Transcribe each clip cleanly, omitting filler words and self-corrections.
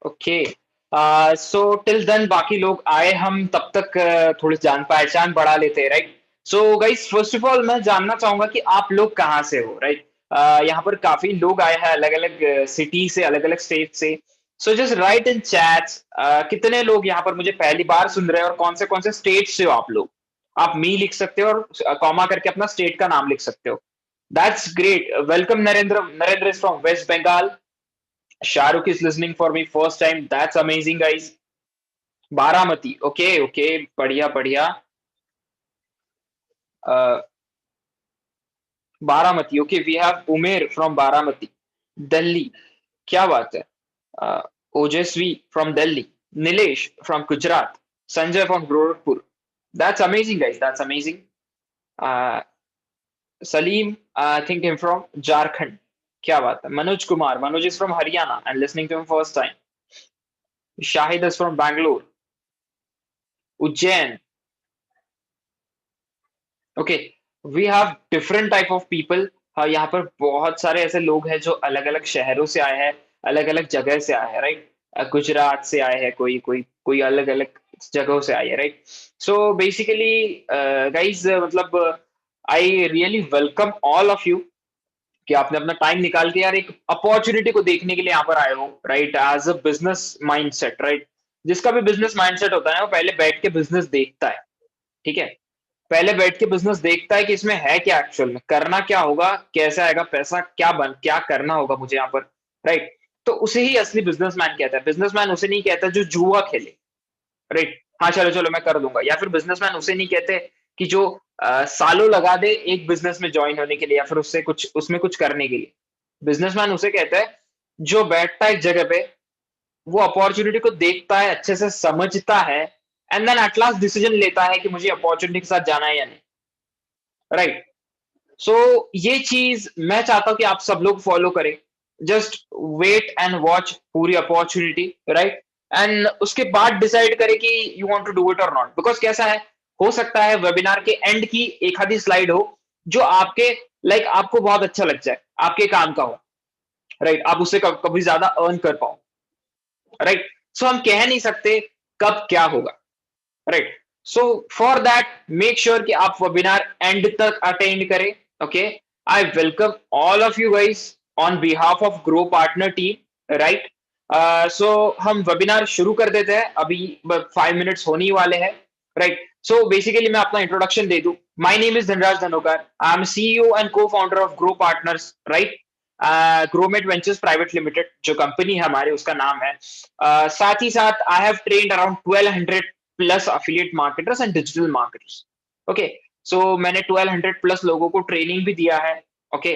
Okay. So till then बाकी लोग आए, हम तब तक थोड़ी जान पहचान बढ़ा लेते हैं, right? So guys, first of all मैं जानना चाहूंगा कि आप लोग कहाँ से हो, राइट? यहाँ पर काफी लोग आए हैं अलग अलग सिटी से, अलग अलग स्टेट से। So just right in chats कितने लोग यहाँ पर मुझे पहली बार सुन रहे हैं और कौन से स्टेट से हो आप लोग। आप मी लिख सकते हो और कॉमा करके अपना स्टेट का नाम लिख सकते हो। That's great. Welcome Narendra. Narendra is from West Bengal. Shahrukh is listening for me first time. That's amazing, guys. Baramati. Okay, okay. बढ़िया बढ़िया. Uh, Baramati. Okay, we have Umair from Baramati. Delhi. क्या बात है? Uh, Ojasvi from Delhi. Nilesh from Gujarat. Sanjay from Gorakhpur. That's amazing, guys. That's amazing. Uh, Salim, I think him from Jharkhand. क्या बात है? Manoj Kumar. Manoj is from Haryana and listening to him first time. Shahid is from Bangalore. Ujjain. Okay, we have different type of people. हाँ, यहाँ पर बहुत सारे ऐसे लोग हैं जो अलग अलग शहरों से आए हैं, अलग अलग जगह से आए हैं, राइट? गुजरात से आए हैं, कोई कोई कोई अलग अलग जगहों से आए हैं, राइट? सो बेसिकली गाइज, मतलब I really welcome all of you कि आपने अपना टाइम निकाल के यार एक अपॉर्चुनिटी को देखने के लिए यहाँ पर आए हो, right? As a business mindset, right? जिसका भी बिजनेस माइंडसेट होता है ना, वो पहले बैठ के बिजनेस देखता है, ठीक है? पहले बैठ के बिजनेस देखता है कि इसमें है क्या, एक्चुअल में करना क्या होगा, कैसे आएगा पैसा, क्या करना होगा मुझे यहाँ पर, राइट? तो उसे ही असली बिजनेसमैन कहता है। बिजनेसमैन उसे नहीं कहता जो जुआ खेले, राइट? हाँ, चलो चलो मैं कर दूंगा। या फिर बिजनेसमैन उसे नहीं कहते कि जो सालों लगा दे एक बिजनेस में ज्वाइन होने के लिए या फिर उससे कुछ उसमें कुछ करने के लिए। बिजनेसमैन उसे कहता है जो बैठता है एक जगह पे, वो अपॉर्चुनिटी को देखता है, अच्छे से समझता है, and then at last decision लेता है कि मुझे अपॉर्चुनिटी के साथ जाना है या नहीं, राइट? सो ये चीज मैं चाहता हूं कि आप सब लोग फॉलो करें। जस्ट वेट एंड वॉच पूरी अपॉर्चुनिटी, राइट? एंड उसके बाद डिसाइड करें कि you want to do it और नॉट। बिकॉज कैसा है, हो सकता है वेबिनार के एंड की एक आधी स्लाइड हो जो आपके लाइक आपको बहुत अच्छा लग जाए, आपके काम का हो, राइट? आप उससे कभी ज्यादा अर्न कर पाओ, राइट? सो हम कह नहीं सकते कब क्या होगा, right? So for that make sure कि आप वेबिनार एंड तक अटेंड करें। Okay, I welcome all of you guys on behalf of Grow Partner team, right? So हम वेबिनार शुरू कर देते हैं अभी। 5 मिनट्स होने ही वाले हैं, राइट? सो बेसिकली मैं अपना इंट्रोडक्शन दे दूं। My name is Dhanraj Dhanokar. I am CEO and co founder of Grow Partners, right? Growmate Ventures Private Limited जो कंपनी है हमारे, उसका नाम है। साथ ही साथ I have trained around 1200 plus affiliate marketers and digital marketers. Okay, so मैंने 1200 प्लस लोगों को ट्रेनिंग भी दिया है। Okay,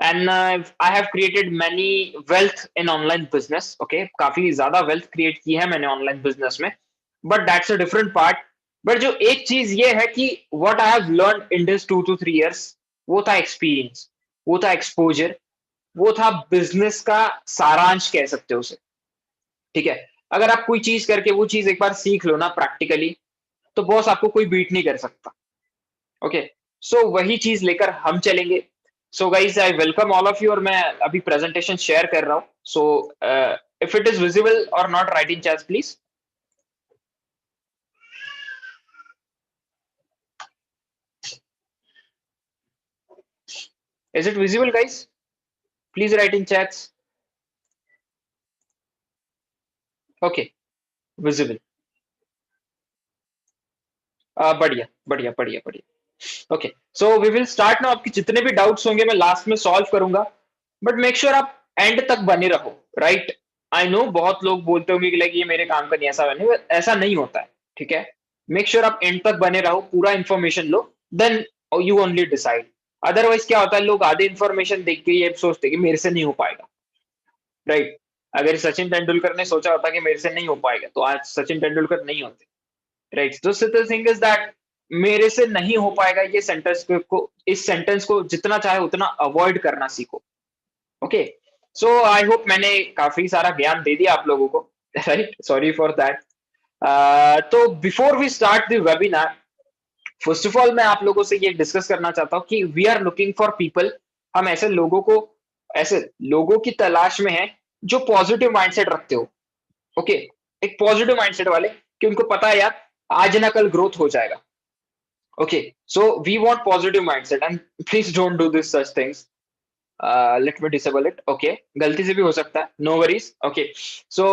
and I have created many wealth in online business. Okay, काफी ज्यादा वेल्थ क्रिएट की है मैंने ऑनलाइन बिजनेस में, but that's a different part. But जो एक चीज ये है कि what I have learn in this 2 to 3 years, वो था एक्सपीरियंस, वो था एक्सपोजर, वो था बिजनेस का सारांश कह सकते हो उसे, ठीक है? अगर आप कोई चीज करके वो चीज एक बार सीख लो ना प्रैक्टिकली, तो बॉस आपको कोई बीट नहीं कर सकता। ओके, सो वही चीज लेकर हम चलेंगे। So guys, I welcome all of you और मैं अभी प्रेजेंटेशन शेयर कर रहा हूँ। So if it is visible or not, write in chat please. Is it visible guys? Please write in chats. Okay, visible. बढ़िया बढ़िया बढ़िया बढ़िया। Okay, so we will start now. आपके जितने भी डाउट्स होंगे मैं लास्ट में सॉल्व करूंगा, बट मेक श्योर आप एंड तक बने रहो, राइट? आई नो बहुत लोग बोलते होंगे कि लाइक ये मेरे काम का नहीं, ऐसा नहीं होता है, ठीक है? मेक श्योर आप एंड तक बने रहो, पूरा इंफॉर्मेशन लो, then you only decide. Otherwise क्या होता है, लोग आधे इंफॉर्मेशन देख के ये सोचते कि मेरे से नहीं हो पाएगा, राइट? अगर सचिन तेंदुलकर ने सोचा होता कि मेरे से नहीं हो पाएगा, तो आज सचिन तेंदुलकर नहीं होते, राइट? तो द थिंग इज दैट मेरे से नहीं हो पाएगा ये सेंटेंस को, इस सेंटेंस को जितना चाहे उतना अवॉइड करना सीखो। ओके, सो आई होप मैंने काफी सारा ज्ञान दे दिया आप लोगों को, राइट? Sorry for that. तो before we start the webinar, first of all मैं आप लोगों से ये डिस्कस करना चाहता हूँ कि we are looking for people. हम ऐसे लोगों की तलाश में हैं जो पॉजिटिव माइंडसेट रखते हो, ओके, एक पॉजिटिव माइंडसेट वाले कि उनको पता है यार आज ना कल ग्रोथ हो जाएगा। Okay, so we want positive mindset and please don't do this such things. Let me disable it. Okay, गलती से भी हो सकता है, नो वरीज। ओके, सो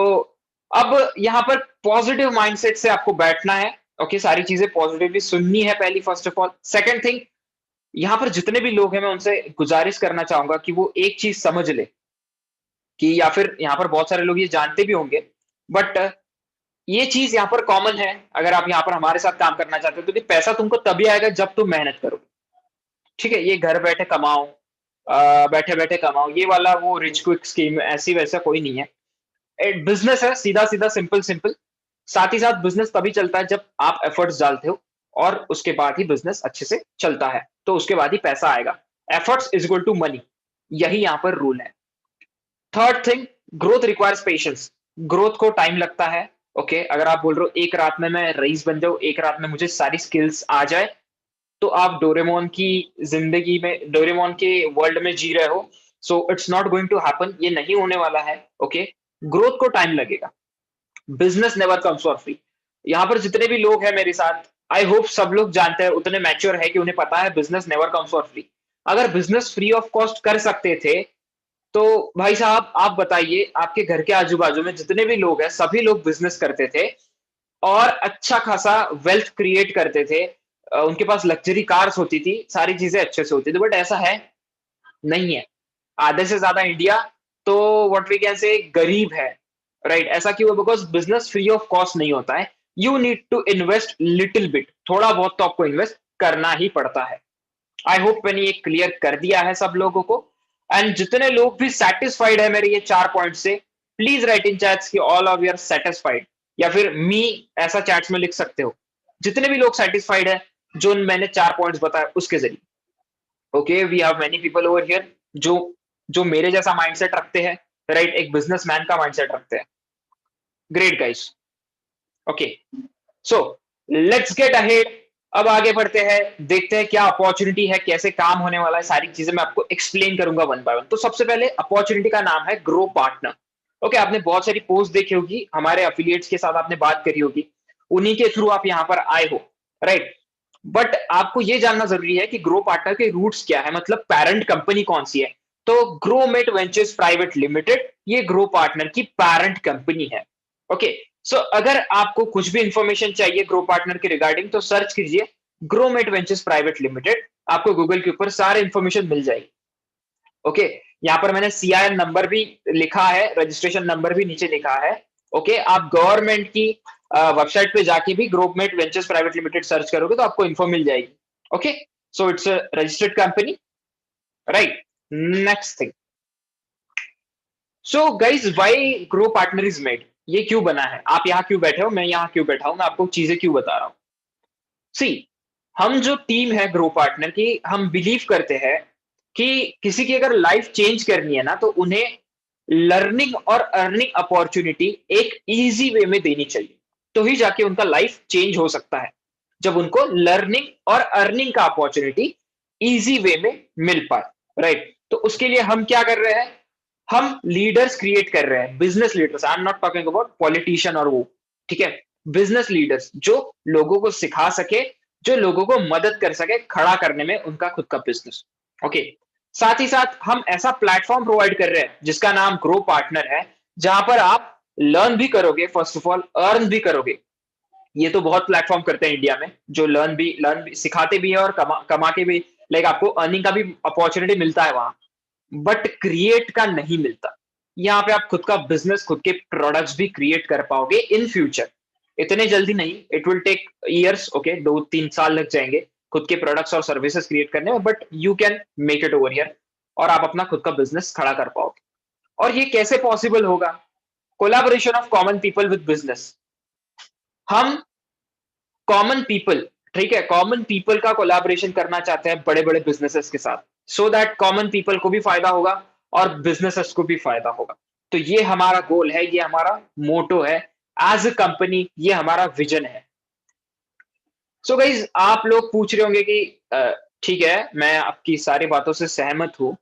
अब यहाँ पर पॉजिटिव माइंडसेट से आपको बैठना है। ओके, सारी चीजें पॉजिटिवली सुननी है पहली, first of all. Second thing, यहाँ पर जितने भी लोग हैं मैं उनसे गुजारिश करना चाहूंगा कि वो एक चीज समझ ले कि, या फिर यहाँ पर बहुत सारे लोग ये जानते भी होंगे, बट ये चीज यहाँ पर कॉमन है। अगर आप यहाँ पर हमारे साथ काम करना चाहते हो तो कि पैसा तुमको तभी आएगा जब तुम मेहनत करो। ठीक है, ये घर बैठे कमाओ, बैठे बैठे कमाओ, ये वाला वो रिच क्विक स्कीम ऐसी वैसा कोई नहीं है। एक बिजनेस है, सीधा सीधा, सिंपल सिंपल। साथ ही साथ बिजनेस तभी चलता है जब आप एफर्ट्स डालते हो, और उसके बाद ही बिजनेस अच्छे से चलता है, तो उसके बाद ही पैसा आएगा। Efforts is equal to money, यही यहाँ पर रूल है। Third thing, growth requires patience. Growth को टाइम लगता है। ओके, अगर आप बोल रहे हो एक रात में मैं रईस बन जाऊं, एक रात में मुझे सारी स्किल्स आ जाए, तो आप डोरेमोन की जिंदगी में, डोरेमोन के वर्ल्ड में जी रहे हो। So it's not going to happen, ये नहीं होने वाला है। ओके, ग्रोथ को टाइम लगेगा। Business never comes for free. यहाँ पर जितने भी लोग हैं मेरे साथ, आई होप सब लोग जानते हैं, उतने मैच्योर है कि उन्हें पता है business never comes for free. अगर बिजनेस फ्री ऑफ कॉस्ट कर सकते थे, तो भाई साहब आप बताइए, आपके घर के आजू बाजू में जितने भी लोग हैं सभी लोग बिजनेस करते थे और अच्छा खासा वेल्थ क्रिएट करते थे। उनके पास लग्जरी कार्स होती थी, सारी चीजें अच्छे से होती थी, बट ऐसा है नहीं है। आधे से ज्यादा इंडिया तो व्हाट वी कैन से गरीब है। राइट, ऐसा क्यों? Because business free of cost नहीं होता है। You need to invest little bit, थोड़ा बहुत तो आपको इन्वेस्ट करना ही पड़ता है। आई होप मैंने ये क्लियर कर दिया है सब लोगों को। एंड जितने लोग भी सेटिस्फाइड है मेरे ये 4 पॉइंट से, प्लीज राइट इन चैट्स कि all of you are satisfied, या फिर मी ऐसा चैट्स में लिख सकते हो। जितने भी लोग सेटिस्फाइड है जो मैंने 4 पॉइंट्स बताए उसके जरिए। Okay, we have many people over here जो जो मेरे जैसा माइंडसेट रखते हैं, राइट, एक बिजनेसमैन का माइंडसेट रखते हैं। Great guys. Okay, so let's get ahead. अब आगे बढ़ते हैं, देखते हैं क्या अपॉर्चुनिटी है, कैसे काम होने वाला है, सारी चीजें मैं आपको एक्सप्लेन करूंगा वन बाय वन। तो सबसे पहले अपॉर्चुनिटी का नाम है ग्रो पार्टनर। ओके, आपने बहुत सारी पोस्ट देखी होगी, हमारे अफिलिएट्स के साथ आपने बात करी होगी, उन्हीं के थ्रू आप यहाँ पर आए हो, राइट। बट आपको ये जानना जरूरी है कि ग्रो पार्टनर के रूट्स क्या है, मतलब पेरेंट कंपनी कौन सी है। तो ग्रोमेट वेंचर्स प्राइवेट लिमिटेड ये ग्रो पार्टनर की पेरेंट कंपनी है। ओके, सो अगर आपको कुछ भी इंफॉर्मेशन चाहिए ग्रो पार्टनर के रिगार्डिंग, तो सर्च कीजिए ग्रोमेट वेंचर्स प्राइवेट लिमिटेड, आपको गूगल के ऊपर सारे इंफॉर्मेशन मिल जाएगी। ओके, यहाँ पर मैंने सीआईएन नंबर भी लिखा है, रजिस्ट्रेशन नंबर भी नीचे लिखा है। ओके, आप गवर्नमेंट की वेबसाइट पे जाके भी grommet Ventures Private limited search करोगे तो आपको इन्फो मिल जाएगी। Okay, so it's a registered company, right. Next thing, so guys why grow partner is made, ये क्यों बना है, आप यहाँ क्यों बैठे हो, मैं यहाँ क्यों बैठा हूं, मैं आपको चीजें क्यों बता रहा हूँ। सी, हम जो टीम है ग्रो पार्टनर की, हम बिलीव करते हैं कि किसी की अगर लाइफ चेंज करनी है ना, तो उन्हें लर्निंग और अर्निंग अपॉर्चुनिटी एक इजी वे में देनी चाहिए, तो ही जाके उनका लाइफ चेंज हो सकता है। जब उनको लर्निंग और अर्निंग का अपॉर्चुनिटी इजी वे में मिल पाए, राइट। तो उसके लिए हम क्या कर रहे हैं, हम लीडर्स क्रिएट कर रहे हैं, business leaders. I am not talking about politician और वो, ठीक है, बिजनेस लीडर्स जो लोगों को सिखा सके, जो लोगों को मदद कर सके खड़ा करने में उनका खुद का बिजनेस। ओके, साथ ही साथ हम ऐसा प्लेटफॉर्म प्रोवाइड कर रहे हैं जिसका नाम ग्रो पार्टनर है, जहां पर आप लर्न भी करोगे, फर्स्ट ऑफ ऑल अर्न भी करोगे। ये तो बहुत प्लेटफॉर्म करते हैं इंडिया में जो लर्न भी सिखाते भी है और कमा के भी, लाइक आपको अर्निंग का भी अपॉर्चुनिटी मिलता है वहां, बट क्रिएट का नहीं मिलता। यहाँ पे आप खुद का बिजनेस, खुद के प्रोडक्ट्स भी क्रिएट कर पाओगे इन फ्यूचर। इतने जल्दी नहीं, it will take years. Okay, 2-3 साल लग जाएंगे खुद के प्रोडक्ट्स और सर्विसेज क्रिएट करने में, but you can make it over here, और आप अपना खुद का बिजनेस खड़ा कर पाओगे। और ये कैसे पॉसिबल होगा? Collaboration of common people with business. हम कॉमन पीपल, ठीक है, कॉमन पीपल का कोलैबोरेशन करना चाहते हैं बड़े बड़े बिजनेसेस के साथ, सो दैट कॉमन पीपल को भी फायदा होगा और बिजनेसेस को भी फायदा होगा। तो ये हमारा गोल है, ये हमारा मोटो है एज अ कंपनी, ये हमारा विजन है। सो गाइज, आप लोग पूछ रहे होंगे कि ठीक है, मैं आपकी सारी बातों से सहमत हूं,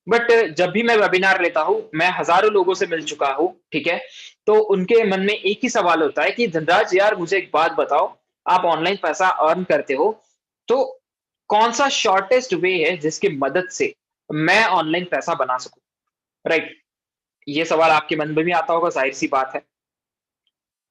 बट जब भी मैं वेबिनार लेता हूं मैं हजारों लोगों से मिल चुका हूं, ठीक है, तो उनके मन में एक ही सवाल होता है कि धनराज यार मुझे एक बात बताओ, आप ऑनलाइन पैसा अर्न करते हो, तो कौन-सा शॉर्टेस्ट वे है जिसकी मदद से मैं ऑनलाइन पैसा बना सकूँ? राइट? ये सवाल आपके मन में भी आता होगा, ज़ाहिर-सी बात है।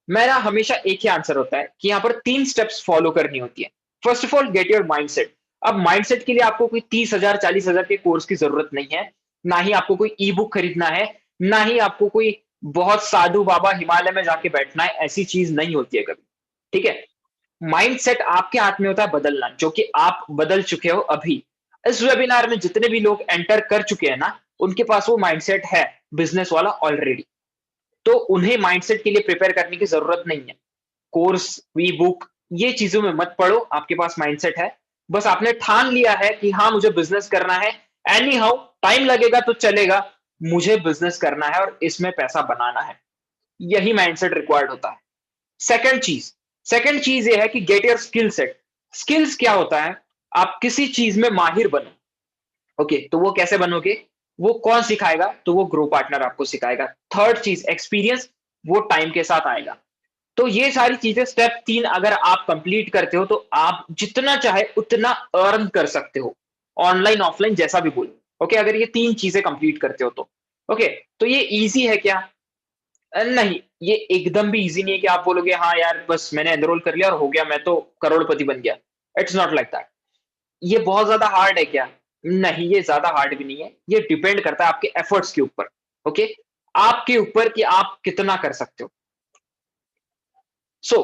मेरा हमेशा एक ही आंसर होता है कि यहाँ पर 3 स्टेप्स फॉलो करनी होती है। First of all get your mindset. अब माइंडसेट के लिए आपको कोई 30,000 40,000 के कोर्स की ज़रूरत नहीं है, ना ही आपको कोई ई-बुक खरीदना है, ना ही आपको कोई बहुत साधु बाबा हिमालय में जाके बैठना है, ऐसी चीज़ नहीं होती है कभी, ठीक है? माइंडसेट आपके हाथ में होता है बदलना, जो कि आप बदल चुके हो अभी। इस वेबिनार में जितने भी लोग एंटर कर चुके हैं ना, उनके पास वो माइंडसेट है, बिज़नेस वाला ऑलरेडी। तो उन्हें माइंडसेट के लिए प्रिपेयर करने की ज़रूरत नहीं है। कोर्स, ई-बुक ये चीज़ों में मत पड़ो, आपके पास माइंडसेट है। बस आपने ठान लिया है कि हाँ, मुझे बिज़नेस करना है, एनी हाउ टाइम लगेगा तो चलेगा, मुझे बिज़नेस करना है और इसमें पैसा बनाना है। यही माइंडसेट रिक्वायर्ड होता है। सेकंड चीज़ सेकंड चीज़ ये है कि get your skill set. Skills क्या होता है? आप किसी चीज़ में माहिर बनो। ओके, तो वो कैसे बनोगे? वो कौन सिखाएगा? तो वो ग्रो पार्टनर आपको सिखाएगा। थर्ड चीज़ एक्सपीरियंस, वो टाइम के साथ आएगा। तो ये सारी चीज़ें स्टेप 3 अगर आप कंप्लीट करते हो, तो आप जितना चाहे उतना अर्न कर सकते हो। ऑनलाइन, ऑफलाइन जैसा भी बोलो। ओके, अगर ये 3 चीज़ें कंप्लीट करते हो तो। ओके, तो ये ईज़ी है क्या? नहीं, ये एकदम भी ईज़ी नहीं है कि आप बोलोगे हाँ यार, बस मैंने एनरोल कर लिया और हो गया, मैं तो करोड़पति बन गया। It's not like that. ये बहुत ज़्यादा हार्ड है क्या? नहीं, ये ज़्यादा हार्ड भी नहीं है। ये डिपेंड करता है आपके एफर्ट्स के ऊपर, ओके? आपके ऊपर कि आप कितना कर सकते हो। सो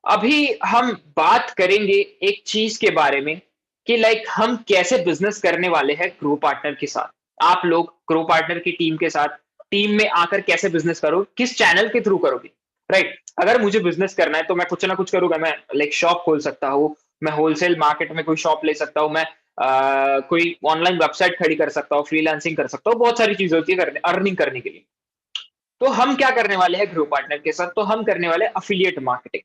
अभी हम बात करेंगे एक चीज़ के बारे में कि लाइक हम कैसे बिज़नेस करने वाले हैं ग्रो पार्टनर के साथ। आप लोग ग्रो पार्टनर की टीम के साथ, टीम में आकर कैसे बिज़नेस करो, किस चैनल के थ्रू करोगे, राइट? अगर मुझे बिज़नेस करना है तो मैं कुछ ना कुछ करूँगा। मैं लाइक शॉप खोल सकता हूँ, मैं होलसेल मार्केट में कोई शॉप ले सकता हूँ, मैं कोई ऑनलाइन वेबसाइट खड़ी कर सकता हूँ, फ्रीलांसिंग कर सकता हूँ, बहुत सारी चीज़ें होती है करने अर्निंग करने के लिए। तो हम क्या करने वाले हैं ग्रो पार्टनर के साथ? तो हम करने वाले हैं एफिलिएट मार्केटिंग।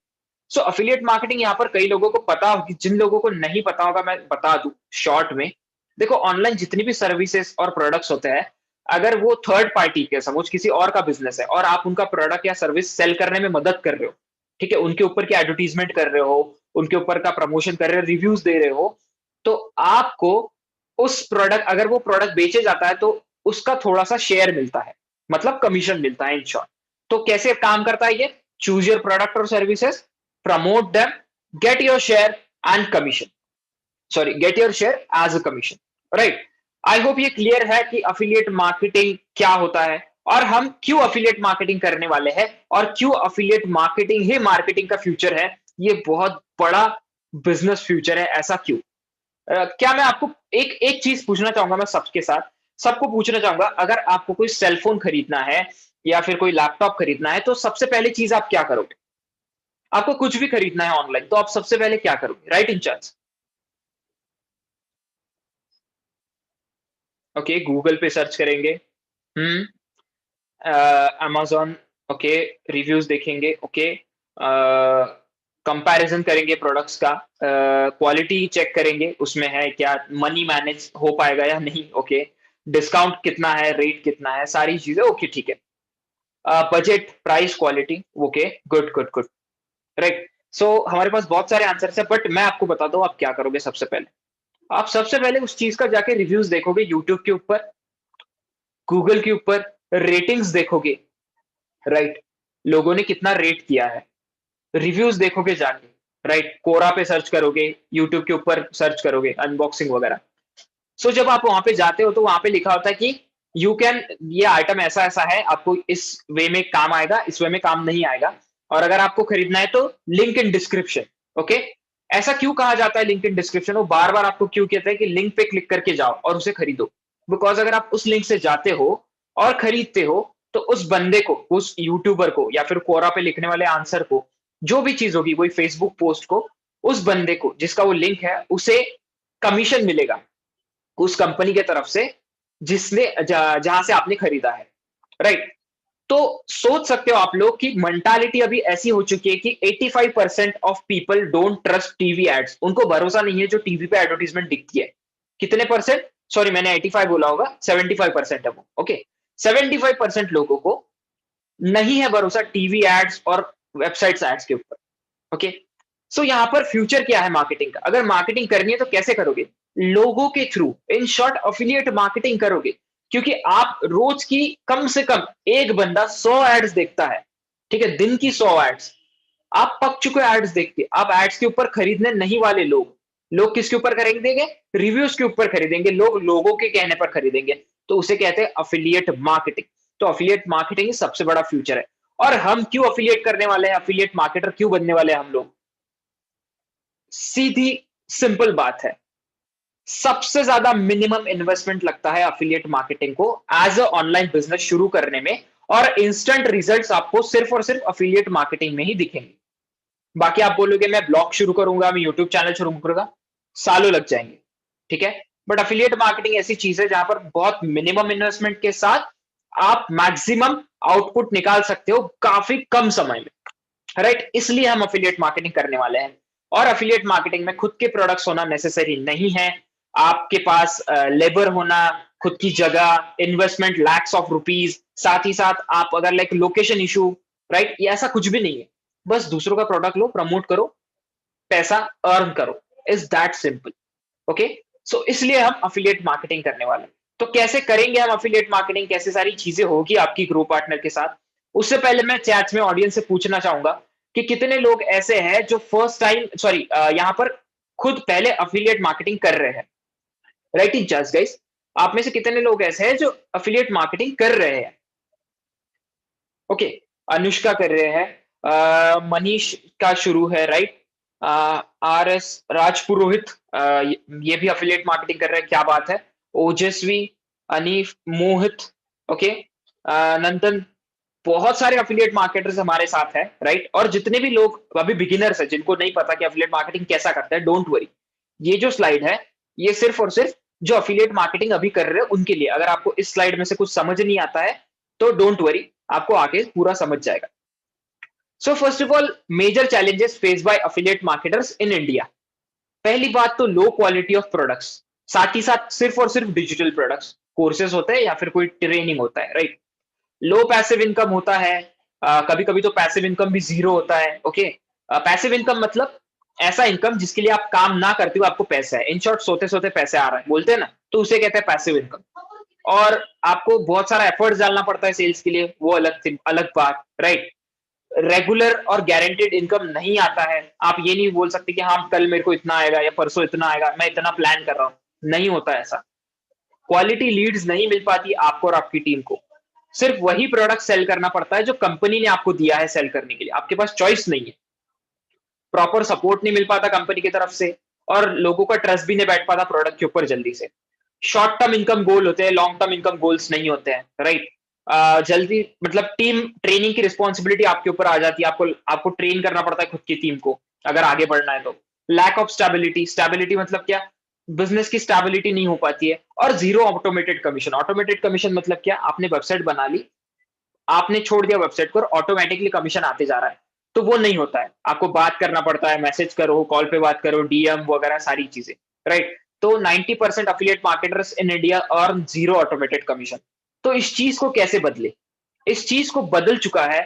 सो एफिलिएट मार्केटिंग यहाँ पर कई लोगों को पता होगी, जिन लोगों को नहीं पता होगा मैं बता दूं शॉर्ट में। देखो, ऑनलाइन जितनी भी सर्विसेज और प्रोडक्ट्स होते हैं, अगर वो थर्ड पार्टी के सपोज किसी और का बिजनेस है और आप उनका प्रोडक्ट या सर्विस सेल करने में मदद कर रहे हो, ठीक है, उनके ऊपर की एडवर्टीजमेंट कर रहे हो, उनके ऊपर का प्रमोशन कर रहे हो, रिव्यूज दे रहे हो, तो आपको उस प्रोडक्ट अगर वो प्रोडक्ट बेचे जाता है तो उसका थोड़ा सा शेयर मिलता है, मतलब कमीशन मिलता है इन शॉर्ट। तो कैसे काम करता है ये? चूज योर प्रोडक्ट और services, promote them, get your share and commission. Sorry, get your share as a commission. Right? I hope ये क्लियर है कि अफिलिएट मार्केटिंग क्या होता है और हम क्यों अफिलिएट मार्केटिंग करने वाले हैं और क्यों अफिलिएट मार्केटिंग ही मार्केटिंग का फ्यूचर है। ये बहुत बड़ा बिजनेस फ्यूचर है, ऐसा क्यों? क्या मैं आपको एक एक चीज पूछना चाहूंगा, मैं सबके साथ सबको पूछना चाहूंगा, अगर आपको कोई सेलफोन खरीदना है या फिर कोई लैपटॉप खरीदना है, तो सबसे पहली चीज आप क्या करोगे? आपको कुछ भी खरीदना है ऑनलाइन, तो आप सबसे पहले क्या करोगे? Right in charge. Okay, Google पे सर्च करेंगे। हम्म। अमेज़न। ओके, रिव्यूज़ देखेंगे। ओके, कंपैरिज़न करेंगे प्रोडक्ट्स का, क्वालिटी चेक करेंगे, उसमें है क्या, मनी मैनेज हो पाएगा या नहीं। ओके, डिस्काउंट कितना है, रेट कितना है, सारी चीज़ें ओके, ठीक है। Budget, price, quality, okay, good, good, good, right. So हमारे पास बहुत सारे आंसर्स हैं, बट मैं आपको बताता हूँ आप क्या करोगे सबसे पहले। आप सबसे पहले उस चीज़ का जाके रिव्यूज़ देखोगे यूट्यूब के ऊपर, गूगल के ऊपर, रेटिंग्स देखोगे, राइट? लोगों ने कितना रेट किया है, रिव्यूज देखोगे जाके, राइट? कोरा पे सर्च करोगे, यूट्यूब के ऊपर सर्च करोगे, अनबॉक्सिंग वगैरह। सो जब आप वहां पे जाते हो तो वहां पे लिखा होता है कि यू कैन, ये आइटम ऐसा ऐसा है, आपको इस वे में काम आएगा, इस वे में काम नहीं आएगा, और अगर आपको खरीदना है तो लिंक इन डिस्क्रिप्शन। ओके, ऐसा क्यों कहा जाता है लिंक इन डिस्क्रिप्शन? वो बार बार आपको क्यों कहते हैं कि लिंक पे क्लिक करके जाओ और उसे खरीदो? बिकॉज अगर आप उस लिंक से जाते हो और खरीदते हो, तो उस बंदे को, उस यूट्यूबर को, या फिर कोरा पे लिखने वाले आंसर को, जो भी चीज होगी, कोई फेसबुक पोस्ट को, उस बंदे को जिसका वो लिंक है, उसे कमीशन मिलेगा उस कंपनी के तरफ से जिसने जहां से आपने खरीदा है, राइट? तो सोच सकते हो आप लोग कि मेंटालिटी अभी ऐसी हो चुकी है कि 85% of people don't trust TV ads. उनको भरोसा नहीं है जो टीवी पे एडवर्टीजमेंट दिखती है। कितने परसेंट? सॉरी, मैंने 85 बोला होगा, 75% है वो। ओके, 75% लोगों को नहीं है भरोसा टीवी एड्स और वेबसाइट्स एड्स के ऊपर। ओके, सो यहाँ पर फ्यूचर क्या है मार्केटिंग का? अगर मार्केटिंग करनी है तो कैसे करोगे? लोगों के through, in short affiliate marketing करोगे, क्योंकि आप रोज की कम से कम एक बंदा 100 एड्स देखता है, ठीक है, दिन की 100 एड्स। आप पक चुके एड्स देख के, आप एड्स के ऊपर खरीदने नहीं वाले लोग। लोग किसके ऊपर खरीदेंगे? रिव्यूज के ऊपर खरीदेंगे, लोग लोगों के कहने पर खरीदेंगे। तो उसे कहते हैं अफिलिएट मार्केटिंग। तो अफिलिएट मार्केटिंग सबसे बड़ा फ्यूचर है। और हम क्यों अफिलिएट करने वाले हैं, अफिलिएट मार्केटर क्यों बनने वाले हैं हम लोग? सीधी सिंपल बात है, सबसे ज्यादा मिनिमम इन्वेस्टमेंट लगता है अफिलिएट मार्केटिंग को एज अ ऑनलाइन बिजनेस शुरू करने में, और इंस्टेंट रिजल्ट्स आपको सिर्फ और सिर्फ अफिलिएट मार्केटिंग में ही दिखेंगे। बाकी आप बोलोगे मैं ब्लॉग शुरू करूंगा, मैं यूट्यूब चैनल शुरू करूंगा, सालों लग जाएंगे, ठीक है। बट अफिलिएट मार्केटिंग ऐसी चीज है जहां पर बहुत मिनिमम इन्वेस्टमेंट के साथ आप मैक्सिमम आउटपुट निकाल सकते हो काफी कम समय में, राइट। इसलिए हम अफिलिएट मार्केटिंग करने वाले हैं। और अफिलिएट मार्केटिंग में खुद के प्रोडक्ट्स होना नेसेसरी नहीं है। आपके पास लेबर होना, खुद की जगह, इन्वेस्टमेंट लैक्स ऑफ रुपीज, साथ ही साथ आप अगर लाइक लोकेशन इशू, राइट, ये ऐसा कुछ भी नहीं है। बस दूसरों का प्रोडक्ट लो, प्रमोट करो, पैसा अर्न करो, इज दैट सिंपल। ओके, सो इसलिए हम अफिलिएट मार्केटिंग करने वाले हैं। तो कैसे करेंगे हम अफिलिएट मार्केटिंग, कैसे सारी चीजें होगी आपकी ग्रो पार्टनर के साथ? उससे पहले मैं चैट में ऑडियंस से पूछना चाहूंगा कि कितने लोग ऐसे हैं जो फर्स्ट टाइम, सॉरी, यहाँ पर खुद पहले अफिलिएट मार्केटिंग कर रहे हैं, राइट। इन जस्ट गाइस, आप में से कितने लोग ऐसे हैं जो अफिलिएट मार्केटिंग कर रहे हैं? ओके, अनुष्का कर रहे हैं, मनीष का शुरू है, राइट। आर एस राजपुरोहित, ये भी अफिलिएट मार्केटिंग कर रहे हैं, क्या बात है। ओजस्वी, अनीफ, मोहित, ओके, नंदन, बहुत सारे अफिलिएट मार्केटर्स हमारे साथ है, राइट। और जितने भी लोग अभी बिगिनर्स है, जिनको नहीं पता कि अफिलिएट मार्केटिंग कैसा करता है, डोंट वरी, ये जो स्लाइड है, ये सिर्फ और सिर्फ जो अफिलिएट मार्केटिंग अभी कर रहे हैं उनके लिए। अगर आपको इस स्लाइड में से कुछ समझ नहीं आता है तो डोंट वरी, आपको आगे पूरा समझ जाएगा। So first of all, major challenges face by affiliate marketers in India. पहली बात तो लो क्वालिटी ऑफ प्रोडक्ट्स, साथ ही साथ सिर्फ और सिर्फ डिजिटल प्रोडक्ट्स, कोर्सेज होते हैं या फिर कोई ट्रेनिंग होता है, राइट। लो पैसिव इनकम होता है, कभी कभी तो पैसिव इनकम भी जीरो होता है। ओके, पैसिव इनकम मतलब ऐसा इनकम जिसके लिए आप काम ना करते हुए आपको पैसा है, इन शॉर्ट सोते सोते पैसे आ रहा है, बोलते हैं ना, तो उसे कहते हैं पैसिव इनकम। और आपको बहुत सारा एफर्ट्स डालना पड़ता है सेल्स के लिए, वो अलग अलग बात, राइट। रेगुलर और गारंटेड इनकम नहीं आता है। आप ये नहीं बोल सकते कि हाँ कल मेरे को इतना आएगा या परसों इतना आएगा, मैं इतना प्लान कर रहा हूं, नहीं होता ऐसा। क्वालिटी लीड्स नहीं मिल पाती आपको और आपकी टीम को। सिर्फ वही प्रोडक्ट सेल करना पड़ता है जो कंपनी ने आपको दिया है सेल करने के लिए, आपके पास चॉइस नहीं है। प्रॉपर सपोर्ट नहीं मिल पाता कंपनी की तरफ से, और लोगों का ट्रस्ट भी नहीं बैठ पाता प्रोडक्ट के ऊपर जल्दी से। शॉर्ट टर्म इनकम गोल होते हैं, लॉन्ग टर्म इनकम गोल्स नहीं होते हैं, राइट। जल्दी मतलब टीम ट्रेनिंग की रिस्पॉन्सिबिलिटी आपके ऊपर आ जाती है, आपको आपको ट्रेन करना पड़ता है खुद की टीम को अगर आगे बढ़ना है तो। लैक ऑफ स्टेबिलिटी, स्टेबिलिटी मतलब क्या? बिजनेस की स्टेबिलिटी नहीं हो पाती है। और zero automated commission, automated commission मतलब क्या? आपने वेबसाइट बना ली, आपने छोड़ दिया वेबसाइट पर, ऑटोमेटिकली कमीशन आते जा रहा है, तो वो नहीं होता है। आपको बात करना पड़ता है, मैसेज करो, कॉल पे बात करो, डीएम वगैरह सारी चीजें, राइट। तो 90% affiliate marketers in India earn zero automated commission. तो इस चीज को कैसे बदले? इस चीज को बदल चुका है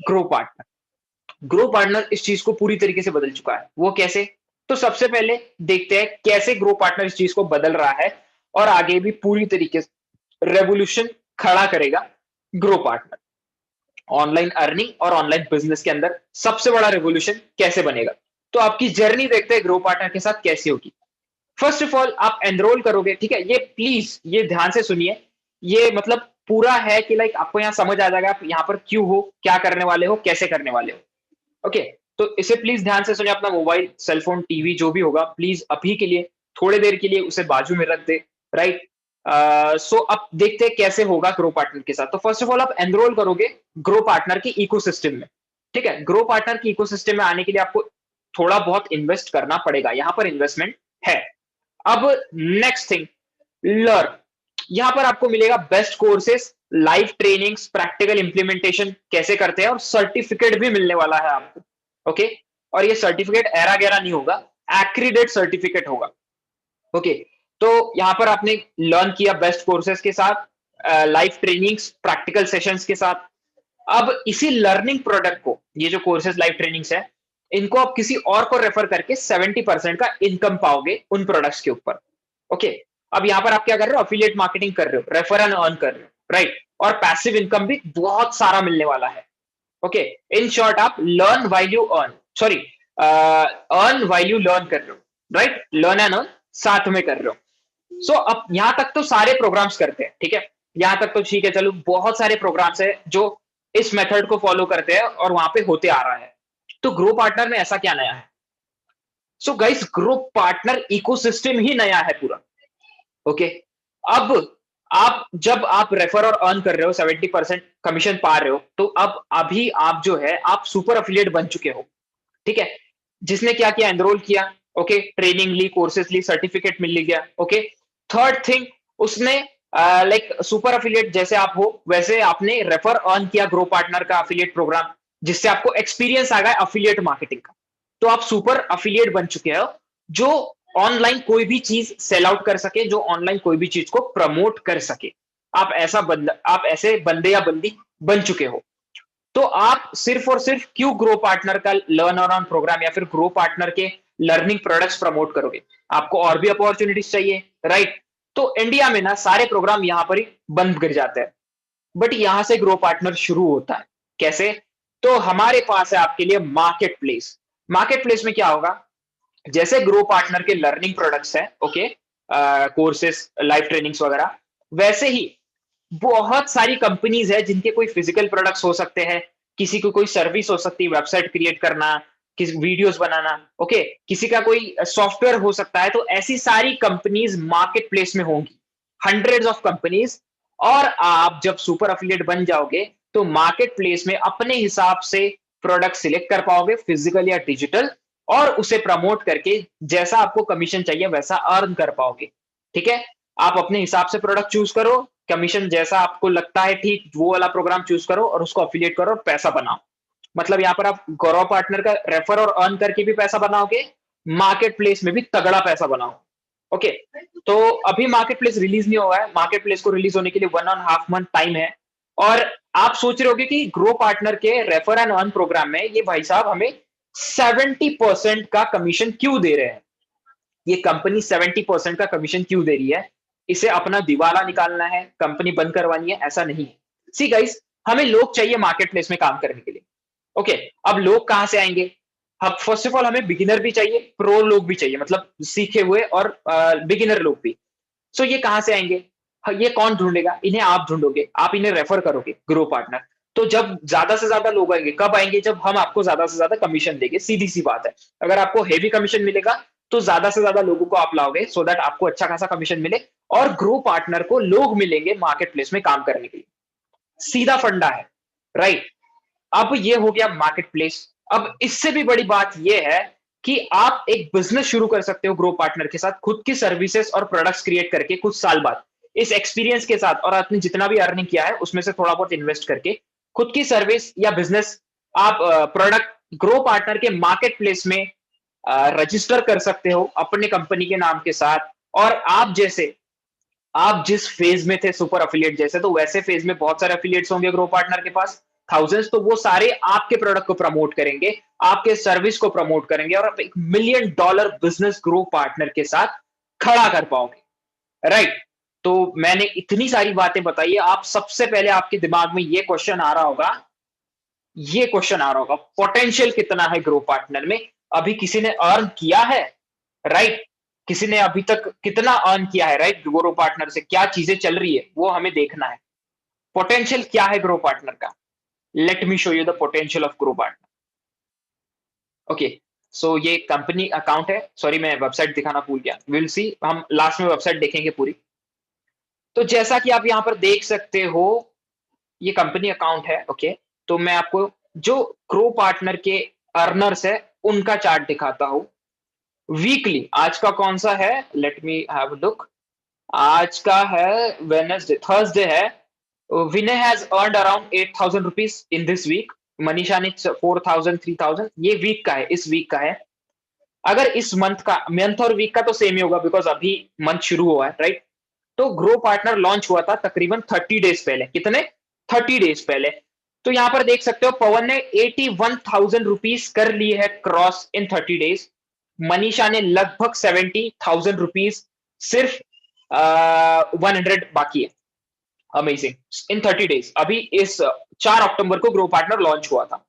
ग्रो पार्टनर। ग्रो पार्टनर इस चीज को पूरी तरीके से बदल चुका है। वो कैसे? तो सबसे पहले देखते हैं कैसे ग्रो पार्टनर इस चीज को बदल रहा है, और आगे भी पूरी तरीके से रेवोल्यूशन खड़ा करेगा ग्रो पार्टनर। ऑनलाइन अर्निंग और ऑनलाइन बिजनेस के अंदर सबसे बड़ा रेवोल्यूशन कैसे बनेगा, तो आपकी जर्नी देखते हैं ग्रो पार्टनर के साथ कैसी होगी। फर्स्ट ऑफ ऑल, आप एनरोल करोगे, ठीक है। ये प्लीज ये ध्यान से सुनिए, ये मतलब पूरा है कि लाइक आपको यहाँ समझ आ जाएगा आप यहाँ पर क्यों हो, क्या करने वाले हो, कैसे करने वाले हो। ओके, तो इसे प्लीज ध्यान से सुनिए। अपना मोबाइल, सेलफोन, टीवी जो भी होगा, प्लीज अभी के लिए, थोड़ी देर के लिए उसे बाजू में रख दे, राइट। सो अब देखते हैं कैसे होगा ग्रो पार्टनर के साथ। तो फर्स्ट ऑफ ऑल, आप एनरोल करोगे ग्रो पार्टनर के इकोसिस्टम में, ठीक है। ग्रो पार्टनर के इकोसिस्टम में आने के लिए आपको थोड़ा बहुत इन्वेस्ट करना पड़ेगा, यहाँ पर इन्वेस्टमेंट है। अब नेक्स्ट थिंग, लर्न। यहां पर आपको मिलेगा best courses, live trainings, practical implementation कैसे करते हैं, और सर्टिफिकेट भी मिलने वाला है आपको। ओके, और ये सर्टिफिकेट एरा गैरा नहीं होगा, एक्रीडेट सर्टिफिकेट होगा। ओके, तो यहां पर आपने लर्न किया बेस्ट कोर्सेस के साथ, लाइव ट्रेनिंग्स, प्रैक्टिकल सेशंस के साथ, अब इसी लर्निंग प्रोडक्ट को, ये जो कोर्सेज लाइव ट्रेनिंग्स है, इनको आप किसी और को रेफर करके 70% का इनकम पाओगे उन प्रोडक्ट्स के ऊपर। ओके, अब यहां पर आप क्या कर रहे हो, अफिलिएट मार्केटिंग कर रहे हो, रेफर एंड अर्न कर रहे हो, राइट, और पैसिव इनकम भी बहुत सारा मिलने वाला है। ओके, इन शॉर्ट आप learn while you earn, sorry, earn while you learn कर रहे हो, राइट, लर्न एंड अर्न साथ में कर रहे हो। सो अब यहां तक तो सारे प्रोग्राम्स करते हैं, ठीक है, यहां तक तो ठीक है, चलो बहुत सारे प्रोग्राम्स है जो इस मेथड को फॉलो करते हैं और वहां पे होते आ रहा है। तो ग्रो पार्टनर में ऐसा क्या नया है? So guys, Grow Partner ecosystem ही नया है पूरा। ओके, अब आप जब आप रेफर और अर्न कर रहे हो, 70% कमीशन पा रहे हो, तो अब अभी आप जो है आप सुपर अफिलिएट बन चुके हो, ठीक है। जिसने क्या किया, एनरोल किया, ओके, ट्रेनिंग ली, कोर्सेज ली, सर्टिफिकेट मिल गया, ओके। थर्ड थिंग, उसने लाइक सुपर अफिलिएट जैसे आप हो वैसे आपने रेफर अर्न किया ग्रो पार्टनर का अफिलिएट प्रोग्राम, जिससे आपको एक्सपीरियंस आ गया अफिलिएट मार्केटिंग का। तो आप सुपर अफिलिएट बन चुके हो, जो ऑनलाइन कोई भी चीज सेल आउट कर सके, जो ऑनलाइन कोई भी चीज को प्रमोट कर सके। आप ऐसे बंदे या बंदी बन चुके हो। तो आप सिर्फ और सिर्फ क्यों ग्रो पार्टनर का लर्न और ऑन प्रोग्राम या फिर ग्रो पार्टनर के लर्निंग प्रोडक्ट्स प्रमोट करोगे? आपको और भी अपॉर्चुनिटीज चाहिए, राइट। तो इंडिया में ना सारे प्रोग्राम यहां पर ही बंद गिर जाते हैं, बट यहां से ग्रो पार्टनर शुरू होता है। कैसे? तो हमारे पास है आपके लिए मार्केट प्लेस। मार्केट प्लेस में क्या होगा, जैसे ग्रो पार्टनर के लर्निंग प्रोडक्ट्स हैं, ओके, कोर्सेस, लाइव ट्रेनिंग्स वगैरह, वैसे ही बहुत सारी कंपनीज है जिनके कोई फिजिकल प्रोडक्ट्स हो सकते हैं, किसी को कोई सर्विस हो सकती है, वेबसाइट क्रिएट करना, किसी वीडियोस बनाना, ओके, किसी का कोई सॉफ्टवेयर हो सकता है। तो ऐसी सारी कंपनीज मार्केट प्लेस में होंगी, हंड्रेड्स ऑफ कंपनीज। और आप जब सुपर अफिलिएट बन जाओगे तो मार्केट प्लेस में अपने हिसाब से प्रोडक्ट सिलेक्ट कर पाओगे, फिजिकल या डिजिटल, और उसे प्रमोट करके जैसा आपको कमीशन चाहिए वैसा अर्न कर पाओगे, ठीक है। आप अपने हिसाब से प्रोडक्ट चूज करो, कमीशन जैसा आपको लगता है ठीक, वो वाला प्रोग्राम चूज करो और उसको अफिलिएट करो और पैसा बनाओ। मतलब यहाँ पर आप गौरव पार्टनर का रेफर और अर्न करके भी पैसा बनाओगे, मार्केट प्लेस में भी तगड़ा पैसा बनाओ। ओके, तो अभी मार्केट प्लेस रिलीज नहीं हुआ है, मार्केट प्लेस को रिलीज होने के लिए 1.5 मंथ टाइम है। और आप सोच रहे होगे कि ग्रो पार्टनर के रेफर एंड अर्न प्रोग्राम में ये भाई साहब हमें 70% का कमीशन क्यों दे रहे हैं, ये कंपनी 70% का कमीशन क्यों दे रही है, इसे अपना दिवाला निकालना है, कंपनी बंद करवानी है? ऐसा नहीं है। सी गाइस, हमें लोग चाहिए मार्केट प्लेस में काम करने के लिए। ओके, अब लोग कहां से आएंगे? अब फर्स्ट ऑफ ऑल हमें बिगिनर भी चाहिए, प्रो लोग भी चाहिए, मतलब सीखे हुए और बिगिनर लोग भी। सो ये कहां से आएंगे? ये कौन ढूंढेगा? इन्हें आप ढूंढोगे, आप इन्हें रेफर करोगे, ग्रो पार्टनर। तो जब ज्यादा से ज्यादा लोग आएंगे, कब आएंगे? जब हम आपको ज्यादा से ज्यादा कमीशन देंगे, सीधी सी बात है। अगर आपको हेवी कमीशन मिलेगा तो ज्यादा से ज्यादा लोगों को आप लाओगे, सो दैट आपको अच्छा खासा कमीशन मिले, और ग्रो पार्टनर को लोग मिलेंगे मार्केट प्लेस में काम करने के लिए। सीधा फंडा है, राइट। अब ये हो गया मार्केट प्लेस। अब इससे भी बड़ी बात ये है कि आप एक बिजनेस शुरू कर सकते हो ग्रो पार्टनर के साथ, खुद की सर्विसेज और प्रोडक्ट्स क्रिएट करके कुछ साल बाद, इस एक्सपीरियंस के साथ, और आपने जितना भी अर्निंग किया है उसमें से थोड़ा बहुत इन्वेस्ट करके खुद की सर्विस या बिजनेस आप प्रोडक्ट ग्रो पार्टनर के मार्केट प्लेस में रजिस्टर कर सकते हो अपने कंपनी के नाम के साथ। और आप जिस फेज में थे सुपर अफिलिएट जैसे, तो वैसे फेज में बहुत सारे अफिलिएट्स होंगे ग्रो पार्टनर के पास, थाउजेंड्स। तो वो सारे आपके प्रोडक्ट को प्रमोट करेंगे, आपके सर्विस को प्रमोट करेंगे, और आप एक $1 मिलियन बिजनेस ग्रो पार्टनर के साथ खड़ा कर पाओगे, राइट। तो मैंने इतनी सारी बातें बताई है, आप सबसे पहले आपके दिमाग में ये क्वेश्चन आ रहा होगा, पोटेंशियल कितना है ग्रो पार्टनर में? अभी किसी ने अर्न किया है, राइट? किसी ने अभी तक कितना अर्न किया है, राइट? ग्रो पार्टनर से क्या चीजें चल रही है वो हमें देखना है। पोटेंशियल क्या है ग्रो पार्टनर का? Let me show you the potential of Grow Partner. Okay, so ये कंपनी अकाउंट है, सॉरी मैं वेबसाइट दिखाना भूल गया, विल सी, हम लास्ट में वेबसाइट देखेंगे पूरी। तो जैसा कि आप यहाँ पर देख सकते हो, ये कंपनी अकाउंट है, ओके। तो मैं आपको जो ग्रो पार्टनर के अर्नर्स है उनका चार्ट दिखाता हूं वीकली। आज का कौन सा है, let me have a look. आज का है वेडनेसडे, थर्सडे है। Vinay has earned around 8,000 rupees in this week, Manisha ने 4,000, 3,000। ये वीक का है, इस वीक का है। अगर इस मंथ और वीक का तो सेम ही होगा, बिकॉज अभी मंथ शुरू हुआ है, राइट। तो ग्रो पार्टनर लॉन्च हुआ था तकरीबन 30 डेज पहले। कितने? 30 डेज पहले। तो यहां पर देख सकते हो पवन ने 81,000 रुपीज कर लिए है क्रॉस इन 30 डेज। मनीषा ने लगभग 70,000 रुपीज, सिर्फ 100 बाकी है। अमेजिंग, इन 30 डेज। अभी इस 4 अक्टूबर को ग्रो पार्टनर लॉन्च हुआ था।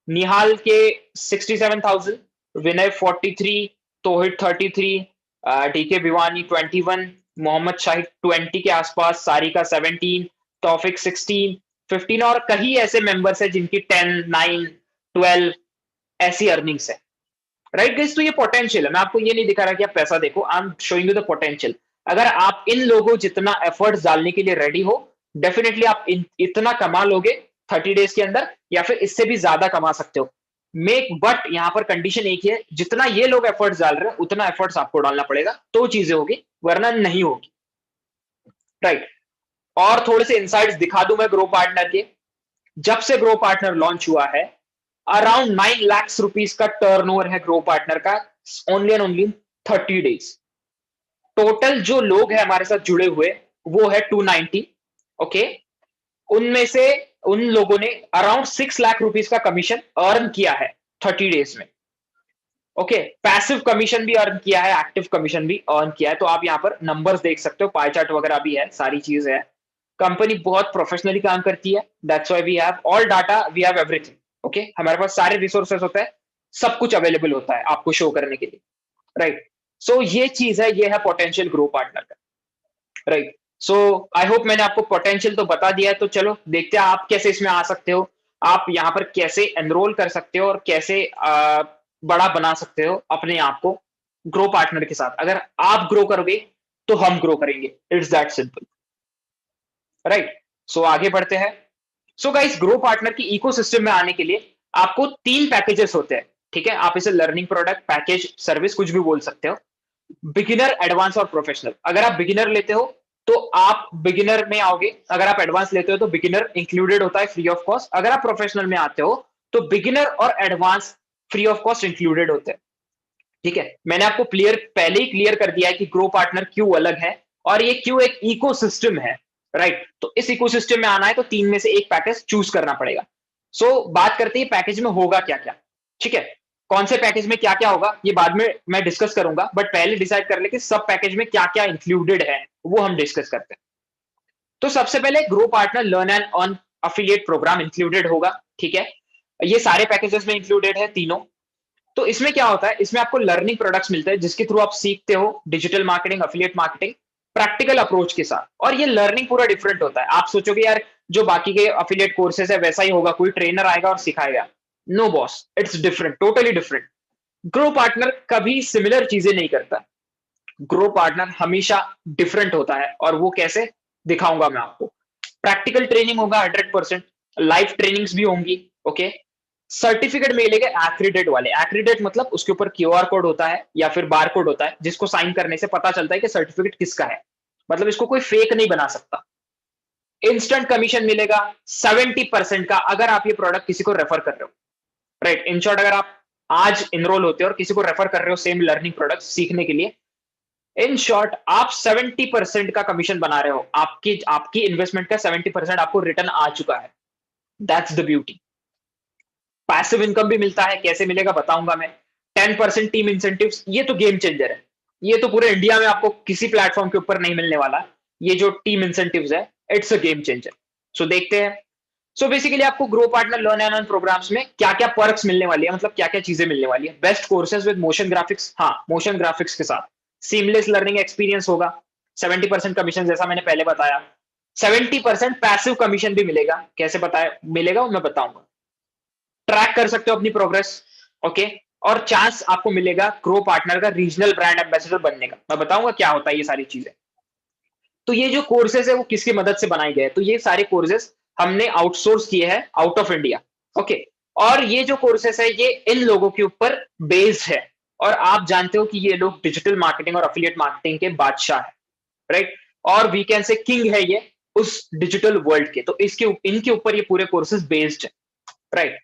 निहाल के 67,000, विनय 43, तोहित 33, डीके भिवानी 21, मोहम्मद शाहिद 20 के आसपास, सारिका 17, तौफिक 16, 15, और कई ऐसे मेंबर्स हैं जिनकी 10, 9, 12 ऐसी अर्निंग्स है। राइट गाइस, तो ये पोटेंशियल है। मैं आपको ये नहीं दिखा रहा कि आप पैसा देखो, I am showing you the potential. अगर आप इन लोगों जितना एफर्ट्स डालने के लिए रेडी हो, डेफिनेटली आप इतना कमा लोगे 30 डेज के अंदर, या फिर इससे भी ज्यादा कमा सकते हो। मेक बट यहां पर कंडीशन एक ही है, जितना ये लोग एफर्ट्स डाल रहे हैं उतना एफर्ट्स आपको डालना पड़ेगा, तो चीजें होगी, वरना नहीं होगी। राइट, और थोड़े से इंसाइट्स दिखा दूं मैं ग्रो पार्टनर के। जब से ग्रो पार्टनर लॉन्च हुआ है, अराउंड 9 लाख रुपीस का टर्नओवर है ग्रो पार्टनर का, only and only 30 days. Total जो लोग हैं हमारे साथ जुड़े हुए, वो है 290। ओके, उनमें से उन लोगों ने अराउंड 6 लाख रुपीस का कमीशन अर्न किया है 30 डेज में। ओके, पैसिव कमीशन भी अर्न किया है, एक्टिव कमीशन भी अर्न किया है। तो आप यहाँ पर नंबर्स देख सकते हो, पाई चार्ट वगैरह भी है, सारी चीज है। कंपनी बहुत प्रोफेशनली काम करती है, that's why we have all data, we have everything. Okay, हमारे पास सारे रिसोर्सेस होते हैं, सब कुछ अवेलेबल होता है आपको शो करने के लिए। राइट, सो ये चीज है, ये है पोटेंशियल ग्रो पार्टनर का। राइट, सो आई होप मैंने आपको पोटेंशियल तो बता दिया है। तो चलो देखते हैं आप कैसे इसमें आ सकते हो, आप यहाँ पर कैसे एनरोल कर सकते हो, और कैसे बड़ा बना सकते हो अपने आप को ग्रो पार्टनर के साथ। अगर आप ग्रो करोगे तो हम ग्रो करेंगे, इट्स दैट सिंपल। राइट, सो आगे बढ़ते हैं। सो गाइस, ग्रो पार्टनर की इकोसिस्टम में आने के लिए आपको 3 पैकेजेस होते हैं। ठीक है, आप इसे लर्निंग प्रोडक्ट, पैकेज, सर्विस कुछ भी बोल सकते हो। बिगिनर, एडवांस और प्रोफेशनल। अगर आप बिगिनर लेते हो तो आप बिगिनर में आओगे, अगर आप एडवांस लेते हो तो बिगिनर इंक्लूडेड होता है फ्री ऑफ कॉस्ट, अगर आप प्रोफेशनल में आते हो तो बिगिनर और advance free of cost included होते हैं। ठीक है, मैंने आपको पहले ही क्लियर कर दिया है कि ग्रो पार्टनर क्यों अलग है, और ये क्यों एक इकोसिस्टम है। राइट, तो इस इकोसिस्टम में आना है तो 3 में से एक पैकेज चूज करना पड़ेगा। सो बात करते हैं पैकेज में होगा क्या क्या। ठीक है, कौन से पैकेज में क्या क्या होगा ये बाद में मैं डिस्कस करूंगा, बट पहले डिसाइड कर ले कि सब पैकेज में क्या क्या इंक्लूडेड है, वो हम डिस्कस करते हैं। तो सबसे पहले grow Partner learn and earn affiliate programme included होगा। ठीक है, ये सारे पैकेजेस में इंक्लूडेड है तीनों। तो इसमें क्या होता है, इसमें आपको लर्निंग प्रोडक्ट्स मिलते हैं जिसके थ्रू आप सीखते हो digital marketing, affiliate marketing, practical approach के साथ। और ये लर्निंग पूरा डिफरेंट होता है। आप सोचोगे यार जो बाकी के अफिलिएट कोर्सेज है वैसा ही होगा, कोई ट्रेनर आएगा और सिखाएगा। No boss, it's different, totally different. Grow Partner कभी सिमिलर चीजें नहीं करता। ग्रो पार्टनर हमेशा डिफरेंट होता है, और वो कैसे दिखाऊंगा मैं आपको। प्रैक्टिकल ट्रेनिंग होगा 100%, लाइव ट्रेनिंग्स भी होंगी। ओके, सर्टिफिकेट मिलेगा एक्रीडेट वाले। एक्रीडेट मतलब उसके ऊपर क्यूआर कोड होता है या फिर बार कोड होता है, जिसको साइन करने से पता चलता है कि सर्टिफिकेट किसका है, मतलब इसको कोई फेक नहीं बना सकता। इंस्टेंट कमीशन मिलेगा 70% का, अगर आप ये प्रोडक्ट किसी को रेफर कर रहे हो। राइट, इन शॉर्ट, अगर आप आज इनरोल होते हो और किसी को रेफर कर रहे हो सेम लर्निंग प्रोडक्ट सीखने के लिए, इन शॉर्ट आप 70% का कमीशन बना रहे हो। आपकी आपकी इन्वेस्टमेंट का 70% आपको रिटर्न आ चुका है। That's the beauty. Passive income भी मिलता है, कैसे मिलेगा बताऊंगा मैं। 10% टीम इंसेंटिव्स, ये तो गेम चेंजर है। ये तो पूरे इंडिया में आपको किसी प्लेटफॉर्म के ऊपर नहीं मिलने वाला। ये जो टीम इंसेंटिव्स है, इट्स अ गेम चेंजर। सो देखते हैं। सो बेसिकली आपको Grow Partner learn and earn programmes में क्या क्या पर्क्स मिलने वाली है, मतलब क्या क्या चीजें मिलने वाली है। Best courses with motion graphics, हाँ मोशन ग्राफिक्स के साथ सीमलेस लर्निंग एक्सपीरियंस होगा। 70% कमीशन जैसा मैंने पहले बताया। 70% पैसिव कमीशन भी मिलेगा, कैसे बताया मिलेगा वो मैं बताऊंगा। ट्रैक कर सकते हो अपनी प्रोग्रेस। ओके, और चांस आपको मिलेगा ग्रो पार्टनर का रीजनल ब्रांड एम्बेसडर बनने का। मैं बताऊंगा क्या होता है ये सारी चीजें। तो ये जो कोर्सेज है वो किसकी मदद से बनाए गए, तो ये सारे कोर्सेज हमने आउटसोर्स किए हैं आउट ऑफ इंडिया। ओके, और ये जो कोर्सेज है ये इन लोगों के ऊपर बेस्ड है। और आप जानते हो कि ये लोग डिजिटल मार्केटिंग और अफिलिएट मार्केटिंग के बादशाह है। राइट, और वी कैन से किंग है ये उस डिजिटल वर्ल्ड के। तो इसके इनके ऊपर ये पूरे कोर्सेज बेस्ड है। राइट,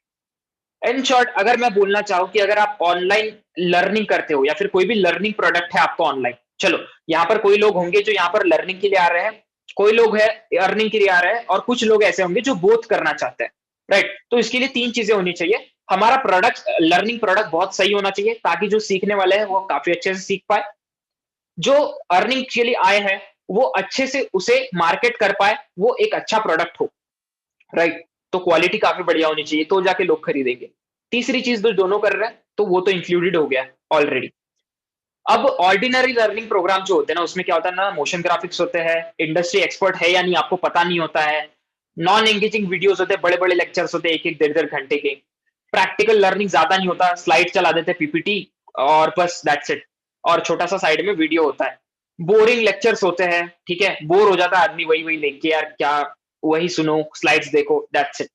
इन शॉर्ट अगर मैं बोलना चाहूं कि अगर आप ऑनलाइन लर्निंग करते हो या फिर कोई भी लर्निंग प्रोडक्ट है आपका ऑनलाइन, चलो यहाँ पर कोई लोग होंगे जो यहाँ पर लर्निंग के लिए आ रहे हैं, कोई लोग है अर्निंग के लिए आ रहे हैं, और कुछ लोग ऐसे होंगे जो बोथ करना चाहते हैं। राइट? तो इसके लिए 3 चीज़ें होनी चाहिए। हमारा प्रोडक्ट लर्निंग प्रोडक्ट बहुत सही होना चाहिए ताकि जो सीखने वाले हैं वो काफ़ी अच्छे से सीख पाए। जो अर्निंग के लिए आए हैं, वो अच्छे से उसे मार्केट कर पाए, वो एक अच्छा प्रोडक्ट हो, राइट? तो क्वालिटी काफ़ी बढ़िया होनी चाहिए, तो जाके लोग खरीदेंगे। तीसरी चीज़ तो दोनों कर रहे हैं, तो वो तो इंक्लूडेड हो गया ऑलरेडी। अब ऑर्डिनरी लर्निंग प्रोग्राम जो होते हैं ना, उसमें क्या होता है ना, मोशन ग्राफिक्स होते हैं, इंडस्ट्री एक्सपर्ट है या नहीं आपको पता नहीं होता है, नॉन एंगेजिंग वीडियोज़ होते हैं, बड़े-बड़े लेक्चर्स होते हैं 1-1 डेढ़-डेढ़ घंटे के। प्रैक्टिकल लर्निंग ज़्यादा नहीं होता, स्लाइड चला देते हैं पीपीटी और बस दैट्स इट, और छोटा-सा साइड में वीडियो होता है। बोरिंग लेक्चर्स होते हैं, ठीक है? बोर हो जाता है आदमी वही-वही देख के, यार क्या वही सुनो, स्लाइड्स देखो, दैट्स इट।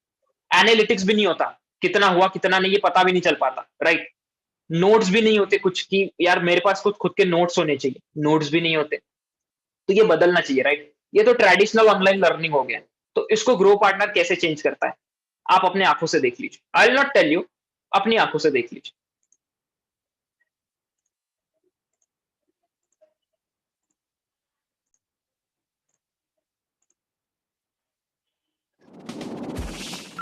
एनालिटिक्स भी नहीं होता, कितना हुआ, कितना नहीं, ये पता भी नहीं चल पाता, राइट? नोट्स भी नहीं होते कुछ कि यार मेरे पास कुछ खुद के नोट्स होने चाहिए, नोट्स भी नहीं होते। तो ये बदलना चाहिए, राइट? ये तो ट्रेडिशनल ऑनलाइन लर्निंग हो गया। तो इसको ग्रो पार्टनर कैसे चेंज करता है? आप अपने आँखों से देख लीजिए। I will not tell you, अपनी आँखों से देख लीजिए।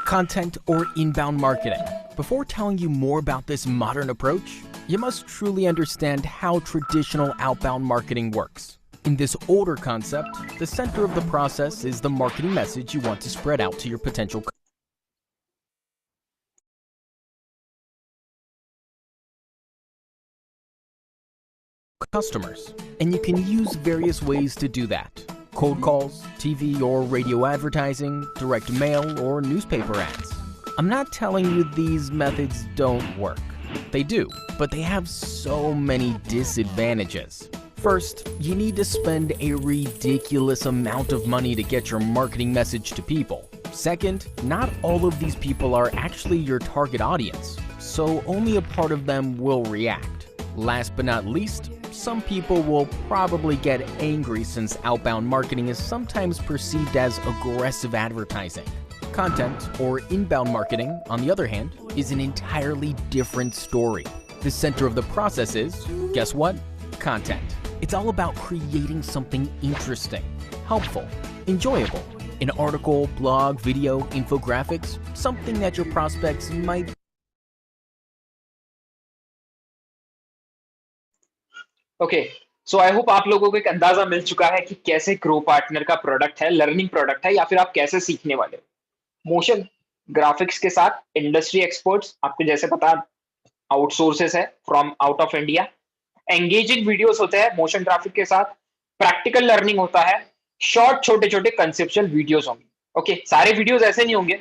Content or inbound marketing. Before telling you more about this modern approach, you must truly understand how traditional outbound marketing works. In this older concept, the center of the process is the marketing message you want to spread out to your potential customers, and you can use various ways to do that. Cold calls, TV or radio advertising, direct mail, or newspaper ads. I'm not telling you these methods don't work. They do, but they have so many disadvantages. First, you need to spend a ridiculous amount of money to get your marketing message to people. Second, not all of these people are actually your target audience, so only a part of them will react. Last but not least, some people will probably get angry since outbound marketing is sometimes perceived as aggressive advertising. Content, or inbound marketing, on the other hand, is an entirely different story. The center of the process is, guess what? Content. It's all about creating something interesting, helpful, enjoyable. An article, blog, video, infographics, something that your prospects might okay, so I hope आप लोगों को एक अंदाजा मिल चुका है कि कैसे grow Partner का प्रोडक्ट है, लर्निंग प्रोडक्ट है, या फिर आप कैसे सीखने वाले हो। मोशन ग्राफिक्स के साथ इंडस्ट्री एक्सपर्ट्स, आपको जैसे पता, आउटसोर्सेस है from out of India. Engaging videos होते हैं मोशन ग्राफिक के साथ, प्रैक्टिकल लर्निंग होता है, शॉर्ट छोटे-छोटे कंसेप्चुअल वीडियोस होंगे। ओके, सारे वीडियोस ऐसे नहीं होंगे,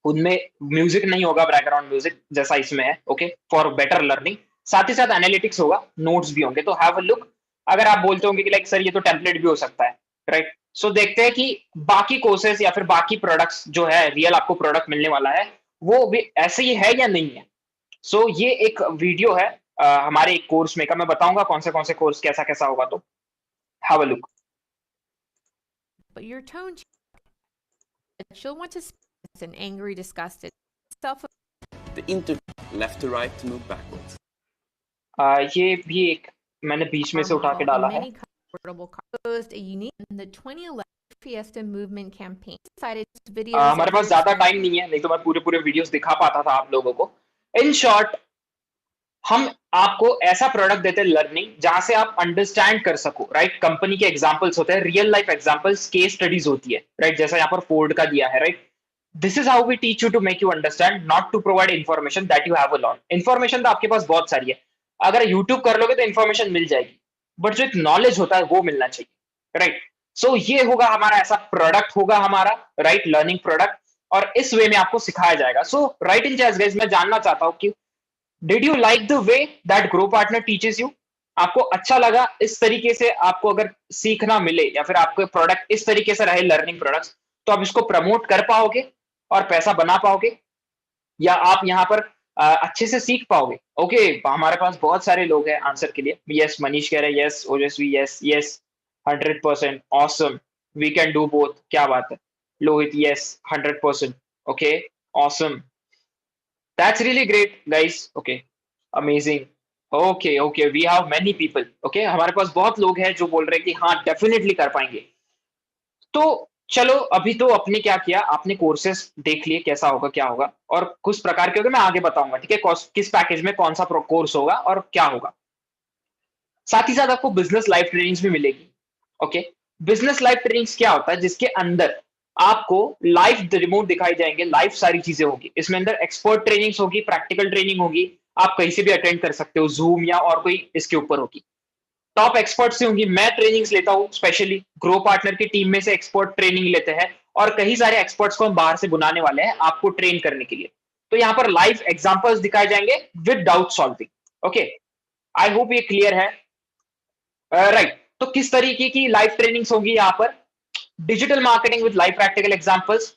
उनमें म्यूजिक नहीं होगा, बैकग्राउंड म्यूजिक जैसा इसमें है, ओके, फॉर बेटर लर्निंग। साथ ही साथ एनालिटिक्स होगा, नोट्स भी होंगे, तो हैव अ लुक। अगर आप बोलते होंगे कि लाइक सर ये तो टेम्पलेट भी हो सकता है, राइट? सो देखते हैं कि बाकी कोर्सेज या फिर बाकी प्रोडक्ट्स जो है, रियल आपको प्रोडक्ट मिलने वाला है, वो भी ऐसे ही है या नहीं है। सो ये एक वीडियो है हमारे एक कोर्स में का, मैं बताऊंगा कौन से कोर्स कैसा कैसा होगा, तो have a look. But your tone, she'll want to speak an angry, disgusted, self. The interview left to right to move backwards. ये भी एक मैंने बीच में से उठा के डाला है। A unique in the 2011 Fiesta movement campaign. Decided videos. हमारे पास ज्यादा टाइम नहीं है, नहीं तो मैं पूरे पूरे वीडियोस दिखा पाता था आप लोगों को। इन शॉर्ट, हम आपको ऐसा प्रोडक्ट देते हैं लर्निंग जहां से आप अंडरस्टैंड कर सको, राइट? कंपनी के एग्जांपल्स होते हैं, real life examples, case studies होती है, राइट? जैसा यहाँ पर फोर्ड का दिया है, right? This is how we teach you to make you understand, not to provide information that you have a lot. Information तो आपके पास बहुत सारी है, अगर यूट्यूब कर लोगे तो इन्फॉर्मेशन मिल जाएगी, बट जो एक नॉलेज होता है वो मिलना चाहिए, राइट? सो ये होगा हमारा ऐसा प्रोडक्ट होगा हमारा, राइट? लर्निंग प्रोडक्ट, और इस वे में आपको सिखाया जाएगा। सो राइट इन चैट गाइस, मैं जानना चाहता हूँ कि did you like the way that grow partner teaches you? आपको अच्छा लगा इस तरीके से? आपको अगर सीखना मिले या फिर आपको प्रोडक्ट इस तरीके से रहे लर्निंग प्रोडक्ट्स, तो आप इसको प्रमोट कर पाओगे और पैसा बना पाओगे, या आप यहाँ पर अच्छे से सीख पाओगे? ओके, हमारे पास बहुत सारे लोग हैं आंसर के लिए। यस, मनीष कह रहे हैं yes, Ojaswi yes, yes 100%, awesome, we can do both, क्या बात है। Lohit yes 100%, okay, awesome, that's really great guys, okay, amazing, okay okay, we have many people, okay, हमारे पास बहुत लोग हैं जो बोल रहे हैं कि हाँ डेफिनेटली कर पाएंगे। तो चलो अभी तो आपने क्या किया, आपने कोर्सेस देख लिए कैसा होगा क्या होगा और कुछ प्रकार के होगा, मैं आगे बताऊंगा, ठीक है, किस पैकेज में कौन सा कोर्स होगा और क्या होगा। साथ ही साथ आपको बिजनेस लाइफ ट्रेनिंग्स भी मिलेगी। ओके, बिजनेस लाइफ ट्रेनिंग्स क्या होता है, जिसके अंदर आपको लाइव रिमोट दिखाई जाएंगे, लाइव सारी चीजें होगी इसमें, अंदर एक्सपर्ट ट्रेनिंग्स होगी, प्रैक्टिकल ट्रेनिंग होगी, आप कहीं से भी अटेंड कर सकते हो, जूम या और कोई इसके ऊपर होगी। टॉप एक्सपर्ट से होंगी, मैं ट्रेनिंग्स लेता हूं, स्पेशली ग्रो पार्टनर की टीम में से एक्सपर्ट ट्रेनिंग लेते हैं और कई सारे एक्सपर्ट्स को हम बाहर से बुलाने वाले हैं आपको ट्रेन करने के लिए। तो यहाँ पर लाइव एग्जांपल्स दिखाए जाएंगे with doubt solving. Okay, I hope ये क्लियर है। राइट, तो किस तरीके की लाइव ट्रेनिंग्स होंगी यहाँ पर, digital marketing with live practical examples,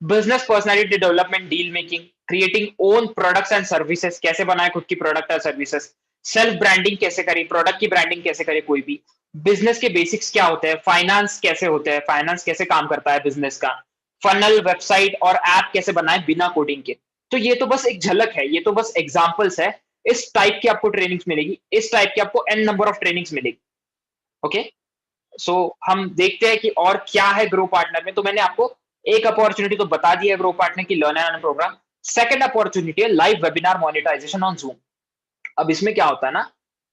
business personality development, deal making, creating own products and services, कैसे बनाए खुद की प्रोडक्ट और सर्विसेज, सेल्फ ब्रांडिंग कैसे करें, प्रोडक्ट की ब्रांडिंग कैसे करें कोई भी, बिजनेस के बेसिक्स क्या होते हैं, फाइनेंस कैसे होते हैं, फाइनेंस कैसे काम करता है बिजनेस का, फनल, वेबसाइट और ऐप कैसे बनाए बिना कोडिंग के। तो ये तो बस एक झलक है, ये तो बस एग्जांपल्स है। इस टाइप की आपको ट्रेनिंग्स मिलेगी, इस टाइप की आपको एन नंबर ऑफ ट्रेनिंग्स मिलेगी। ओके, सो हम देखते हैं कि और क्या है ग्रो पार्टनर में। तो मैंने आपको एक अपॉर्चुनिटी तो बता दी है ग्रो पार्टनर की, learn and program. Second opportunity है live webinar monetization on Zoom. अब इसमें क्या होता है ना,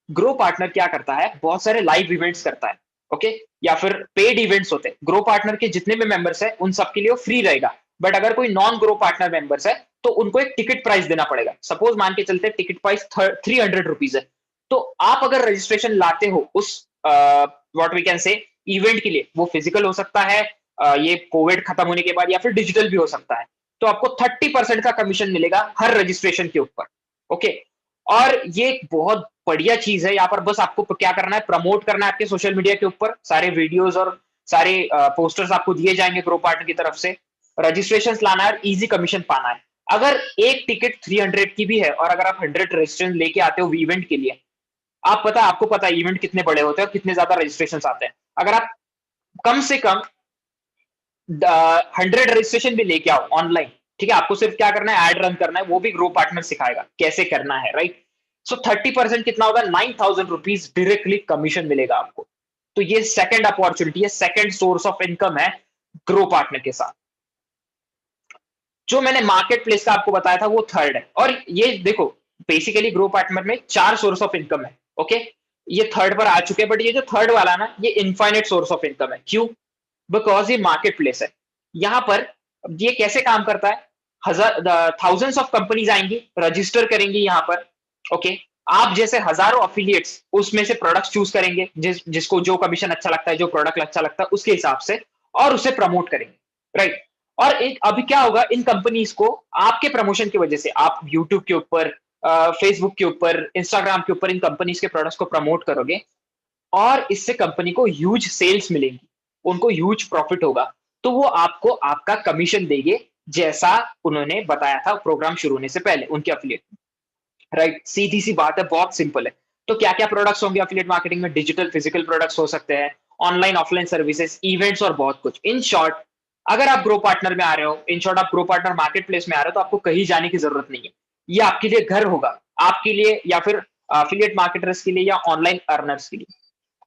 ग्रो पार्टनर क्या करता है, बहुत सारे लाइव इवेंट्स करता है। ओके, या फिर पेड इवेंट्स होते हैं, ग्रो पार्टनर के जितने भी मेंबर्स हैं उन सबके लिए वो फ्री रहेगा। बट अगर कोई नॉन ग्रो पार्टनर मेंबर्स है तो उनको एक टिकट प्राइस देना पड़ेगा। सपोज मान के चलते टिकट प्राइस 300 रुपीज है, तो आप अगर रजिस्ट्रेशन लाते हो उस what we can say event के लिए, वो फिजिकल हो सकता है, ये कोविड खत्म होने के बाद, या फिर डिजिटल भी हो सकता है, तो आपको 30% का कमीशन मिलेगा हर रजिस्ट्रेशन के ऊपर। ओके, और ये एक बहुत बढ़िया चीज है, यहाँ पर बस आपको क्या करना है, प्रमोट करना है आपके सोशल मीडिया के ऊपर, सारे वीडियोस और सारे पोस्टर्स आपको दिए जाएंगे ग्रो पार्टनर की तरफ से, रजिस्ट्रेशन लाना है और इजी कमीशन पाना है। अगर एक टिकट 300 की भी है और अगर आप 100 रजिस्ट्रेशन लेके आते हो इवेंट के लिए, आपको पता है इवेंट कितने बड़े होते हैं और कितने ज्यादा रजिस्ट्रेशन आते हैं, अगर आप कम से कम 100 रजिस्ट्रेशन भी लेके आओ ऑनलाइन, ठीक है, आपको सिर्फ क्या करना है, एड रन करना है, वो भी ग्रो पार्टनर सिखाएगा कैसे करना है। राइट, सो 30% कितना होगा, 9,000 रुपीज डायरेक्टली कमीशन मिलेगा आपको। तो ये सेकंड अपॉर्चुनिटी है, सेकंड सोर्स ऑफ इनकम है ग्रो पार्टनर के साथ। जो मैंने मार्केट प्लेस का आपको बताया था वो थर्ड है। और ये देखो, बेसिकली ग्रो पार्टनर में 4 सोर्स ऑफ इनकम है। ओके, ये थर्ड पर आ चुके हैं, बट ये जो थर्ड वाला ना, ये इनफाइनेट सोर्स ऑफ इनकम है। क्यों? बिकॉज ये मार्केट प्लेस है। यहां पर ये कैसे काम करता है, थाउजेंड्स ऑफ कंपनीज आएंगी, रजिस्टर करेंगी यहाँ पर। ओके, आप जैसे हजारों अफिलिएट्स उसमें से प्रोडक्ट्स चूज करेंगे, जिसको जो कमीशन अच्छा लगता है, जो प्रोडक्ट अच्छा लगता है उसके हिसाब से, और उसे प्रमोट करेंगे। राइट, और एक अभी क्या होगा, इन कंपनीज को आपके प्रमोशन की वजह से, आप यूट्यूब के ऊपर, फेसबुक के ऊपर, इंस्टाग्राम के ऊपर इन कंपनीज के प्रोडक्ट्स को प्रमोट करोगे और इससे कंपनी को ह्यूज सेल्स मिलेंगी, उनको ह्यूज प्रॉफिट होगा, तो वो आपको आपका कमीशन देंगे, जैसा उन्होंने बताया था प्रोग्राम शुरू होने से पहले उनके अफिलिएट। राइट, सीधी सी बात है, बहुत सिंपल है। तो क्या क्या प्रोडक्ट्स होंगे अफिलिएट मार्केटिंग में, डिजिटल फिजिकल प्रोडक्ट्स हो सकते हैं, ऑनलाइन ऑफलाइन सर्विसेज, इवेंट्स और बहुत कुछ। इन शॉर्ट, अगर आप ग्रो पार्टनर में आ रहे हो, इन शॉर्ट आप ग्रो पार्टनर मार्केट प्लेस में आ रहे हो, तो आपको कहीं जाने की जरूरत नहीं है। ये आपके लिए घर होगा, आपके लिए या फिर अफिलिएट मार्केटर्स के लिए या ऑनलाइन अर्नर्स के लिए।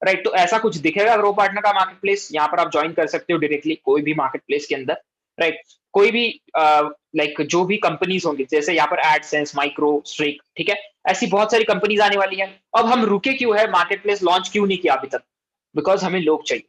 राइट, तो ऐसा कुछ दिखेगा ग्रो पार्टनर का मार्केट प्लेस, यहाँ पर आप ज्वाइन कर सकते हो डायरेक्टली कोई भी मार्केट प्लेस के अंदर। राइट, कोई भी लाइक जो भी कंपनीज होंगी, जैसे यहाँ पर एडसेंस, माइक्रो, स्ट्रीक, ठीक है, ऐसी बहुत सारी कंपनीज आने वाली है। अब हम रुके क्यों है, मार्केट प्लेस लॉन्च क्यों नहीं किया अभी तक? बिकॉज हमें लोग चाहिए।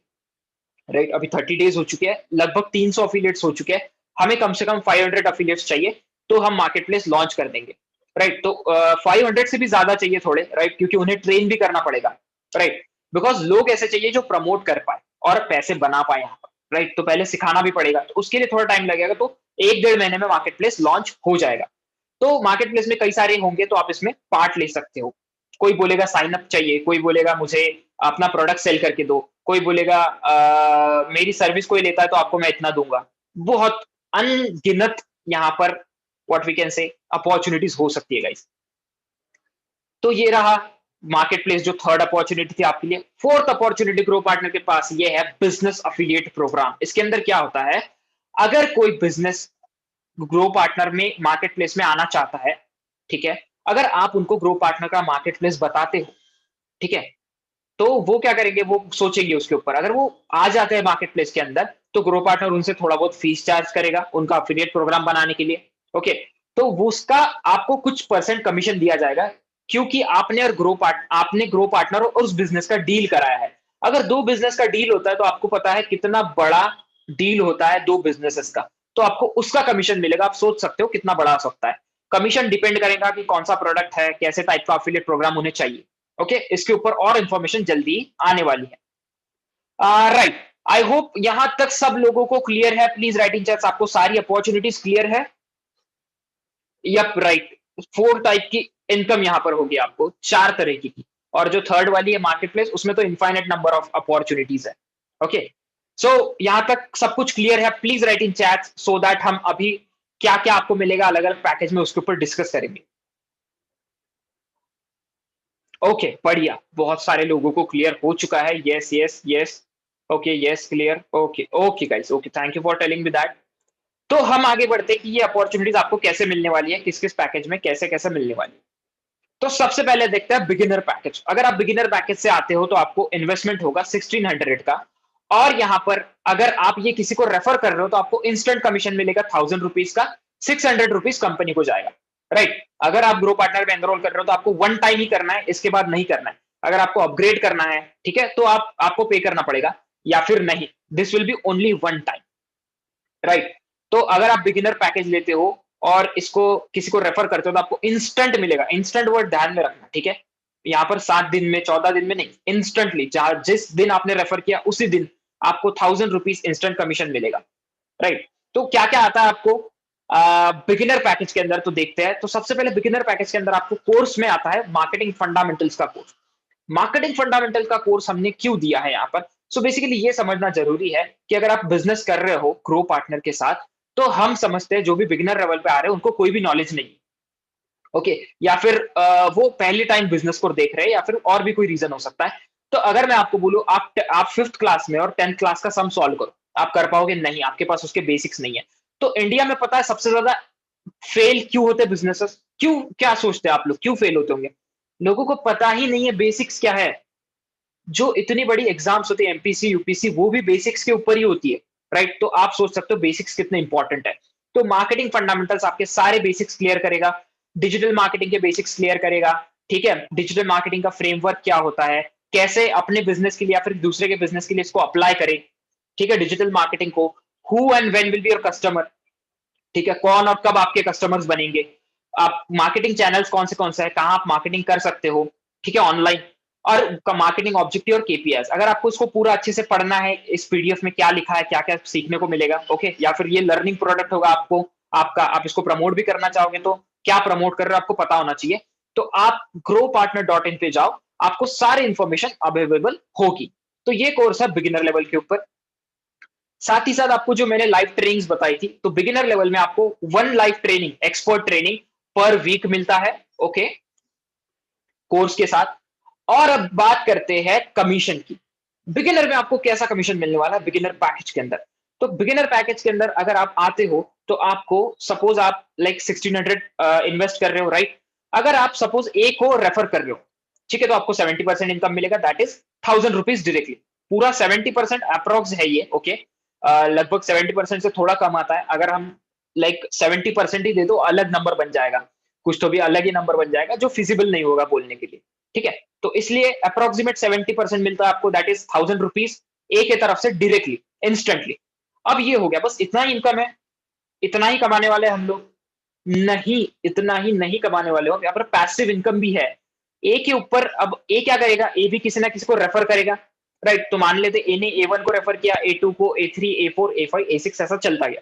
राइट, अभी 30 डेज हो चुके हैं, लगभग 300 अफिलिएट्स हो चुके हैं, हमें कम से कम 500 अफिलिएट्स चाहिए, तो हम मार्केट प्लेस लॉन्च कर देंगे। राइट, तो 500 से भी ज्यादा चाहिए थोड़े, राइट, क्योंकि उन्हें ट्रेन भी करना पड़ेगा। राइट, बिकॉज लोग ऐसे चाहिए जो प्रमोट कर पाए और पैसे बना पाए यहाँ पर। राइट, तो पहले सिखाना भी पड़ेगा, तो उसके लिए थोड़ा टाइम लगेगा, तो 1-1.5 महीने में मार्केट प्लेस लॉन्च हो जाएगा। तो मार्केट प्लेस में कई सारे होंगे, तो आप इसमें पार्ट ले सकते हो। कोई बोलेगा साइन अप चाहिए, कोई बोलेगा मुझे अपना प्रोडक्ट सेल करके दो, कोई बोलेगा मेरी सर्विस कोई लेता है तो आपको मैं इतना दूंगा। बहुत अनगिनत यहाँ पर what we can say opportunities हो सकती है गाइस। तो ये रहा मार्केट प्लेस, जो थर्ड अपॉर्चुनिटी थी आपके लिए। फोर्थ अपॉर्चुनिटी ग्रो पार्टनर के पास ये है बिजनेस अफिलिएट प्रोग्राम। इसके अंदर क्या होता है, अगर कोई बिजनेस ग्रो पार्टनर में मार्केट प्लेस में आना चाहता है, ठीक है, अगर आप उनको ग्रो पार्टनर का मार्केट प्लेस बताते हो, ठीक है, तो वो क्या करेंगे, वो सोचेंगे उसके ऊपर। अगर वो आ जाते हैं मार्केट प्लेस के अंदर, तो ग्रो पार्टनर उनसे थोड़ा बहुत फीस चार्ज करेगा उनका अफिलिएट प्रोग्राम बनाने के लिए। ओके, तो वो उसका आपको कुछ परसेंट कमीशन दिया जाएगा, क्योंकि आपने ग्रो पार्टनर और उस बिजनेस का डील कराया है। अगर दो बिजनेस का डील होता है तो आपको पता है कितना बड़ा डील होता है दो बिजनेसेस का, तो आपको उसका कमीशन मिलेगा। आप सोच सकते हो कितना बड़ा हो सकता है। कमीशन डिपेंड करेगा कि कौन सा प्रोडक्ट है, कैसे टाइप का अफिलिएट प्रोग्राम उन्हें चाहिए। ओके, इसके ऊपर और इंफॉर्मेशन जल्दी आने वाली है। राइट, आई होप यहां तक सब लोगों को क्लियर है। प्लीज राइट इन चैट्स, आपको सारी अपॉर्चुनिटीज क्लियर है? Yup, right. 4 टाइप की इनकम यहां पर होगी आपको, 4 तरह की। और जो थर्ड वाली है मार्केट प्लेस, उसमें तो इनफाइनेट नंबर ऑफ अपॉर्चुनिटीज है। ओके, सो यहां तक सब कुछ क्लियर है? Please write in chat so that हम अभी क्या क्या आपको मिलेगा अलग अलग पैकेज में उसके ऊपर डिस्कस करेंगे। ओके, बढ़िया, बहुत सारे लोगों को क्लियर हो चुका है। Yes yes yes, okay, yes, clear. Okay okay guys, okay, thank you for telling me that. तो हम आगे बढ़ते हैं कि ये अपॉर्चुनिटीज आपको कैसे मिलने वाली है, किस किस पैकेज में कैसे कैसे मिलने वाली है। तो सबसे पहले देखते हैं बिगिनर पैकेज। अगर आप बिगिनर पैकेज से आते हो तो आपको इन्वेस्टमेंट होगा 1600 का, और यहां पर अगर आप ये किसी को रेफर कर रहे हो तो आपको इंस्टेंट कमीशन मिलेगा 1000 रुपीज का। 600 रुपीज कंपनी को जाएगा। राइट, अगर आप ग्रो पार्टनर में एनरोल कर रहे हो तो आपको वन टाइम ही करना है, इसके बाद नहीं करना है। अगर आपको अपग्रेड करना है, ठीक है, तो आपको पे करना पड़ेगा, या फिर नहीं, this will be only one time. Right, तो अगर आप बिगिनर पैकेज लेते हो और इसको किसी को रेफर करते हो तो आपको इंस्टेंट मिलेगा। इंस्टेंट वर्ड ध्यान में रखना, ठीक है? यहाँ पर 7 दिन में 14 दिन में नहीं, इंस्टेंटली जिस दिन आपने रेफर किया उसी दिन आपको 1000 रुपीज इंस्टेंट कमीशन मिलेगा। राइट, तो क्या क्या आता है आपको बिगिनर पैकेज के अंदर, तो देखते हैं। तो सबसे पहले बिगिनर पैकेज के अंदर आपको कोर्स में आता है मार्केटिंग फंडामेंटल्स का कोर्स। मार्केटिंग फंडामेंटल का कोर्स हमने क्यों दिया है यहाँ पर? सो बेसिकली ये समझना जरूरी है कि अगर आप बिजनेस कर रहे हो ग्रो पार्टनर के साथ, तो हम समझते हैं जो भी बिगिनर लेवल पे आ रहे हैं उनको कोई भी नॉलेज नहीं, ओके, या फिर वो पहले टाइम बिजनेस को देख रहे हैं, या फिर और भी कोई रीजन हो सकता है। तो अगर मैं आपको बोलूं आप 5th क्लास में और 10th क्लास का सम सॉल्व करो, आप कर पाओगे? नहीं, आपके पास उसके बेसिक्स नहीं है। तो इंडिया में पता है सबसे ज्यादा फेल क्यों होते हैं बिजनेसेस? क्यों, क्या सोचते हैं आप लोग, क्यों फेल होते होंगे? लोगों को पता ही नहीं है बेसिक्स क्या है। जो इतनी बड़ी एग्जाम्स होती है एमपीसी यूपीसी, वो भी बेसिक्स के ऊपर ही होती है। राइट, तो आप सोच सकते हो बेसिक्स कितने इंपॉर्टेंट है। तो मार्केटिंग फंडामेंटल्स आपके सारे बेसिक्स क्लियर करेगा। डिजिटल मार्केटिंग के बेसिक्स क्लियर करेगा, ठीक है? डिजिटल मार्केटिंग का फ्रेमवर्क क्या होता है, कैसे अपने बिजनेस के लिए या फिर दूसरे के बिजनेस के लिए इसको अप्लाई करें, ठीक है? डिजिटल मार्केटिंग को, who and when will be your customer, ठीक है, कौन और कब आपके कस्टमर्स बनेंगे, आप मार्केटिंग चैनल्स कौन से है, कहां आप मार्केटिंग कर सकते हो, ठीक है, ऑनलाइन, और मार्केटिंग ऑब्जेक्टिव और केपीआईज। अगर आपको इसको पूरा अच्छे से पढ़ना है, इस पीडीएफ में क्या लिखा है, क्या क्या सीखने को मिलेगा, ओके, या फिर ये लर्निंग प्रोडक्ट होगा आपको, आपका, आप इसको प्रमोट भी करना चाहोगे तो क्या प्रमोट कर रहे हो आपको पता होना चाहिए। तो आप growpartner.in पे जाओ, आपको सारी इंफॉर्मेशन अवेलेबल होगी। तो ये कोर्स है बिगिनर लेवल के ऊपर। साथ ही साथ आपको जो मैंने लाइव ट्रेनिंग्स बताई थी, तो बिगिनर लेवल में आपको 1 live training, expert training per week मिलता है, ओके, कोर्स के साथ। और अब बात करते हैं कमीशन की। बिगिनर में आपको कैसा कमीशन मिलने वाला है बिगिनर पैकेज के अंदर? तो बिगिनर पैकेज के अंदर अगर आप आते हो तो आपको, सपोज आप लाइक 1600 इन्वेस्ट कर रहे हो, राइट? अगर आप सपोज एक को रेफर कर रहे हो, ठीक है, तो आपको 70% इनकम मिलेगा, दैट इज 1000 रुपीज डायरेक्टली। पूरा 70% अप्रोक्स है ये, ओके, लगभग 70% से थोड़ा कम आता है। अगर हम लाइक 70% ही दे दो, अलग नंबर बन जाएगा, कुछ तो भी अलग ही नंबर बन जाएगा जो फिजिबल नहीं होगा बोलने के लिए, ठीक है? तो इसलिए अप्रोक्सीमेट 70% मिलता है आपको, दैट इज 1000 रुपीज ए के तरफ से डायरेक्टली, इंस्टेंटली। अब ये हो गया, बस इतना ही इनकम है, इतना ही कमाने वाले हम लोग? नहीं, इतना ही नहीं कमाने वाले हो, यहाँ पर पैसिव इनकम भी है। ए के ऊपर अब ए क्या करेगा? ए भी किसी ना किसी को रेफर करेगा, राइट? तो मान लेते ए ने A1 को रेफर किया, A2 को, A3, A4, A5, A6 ऐसा चलता गया।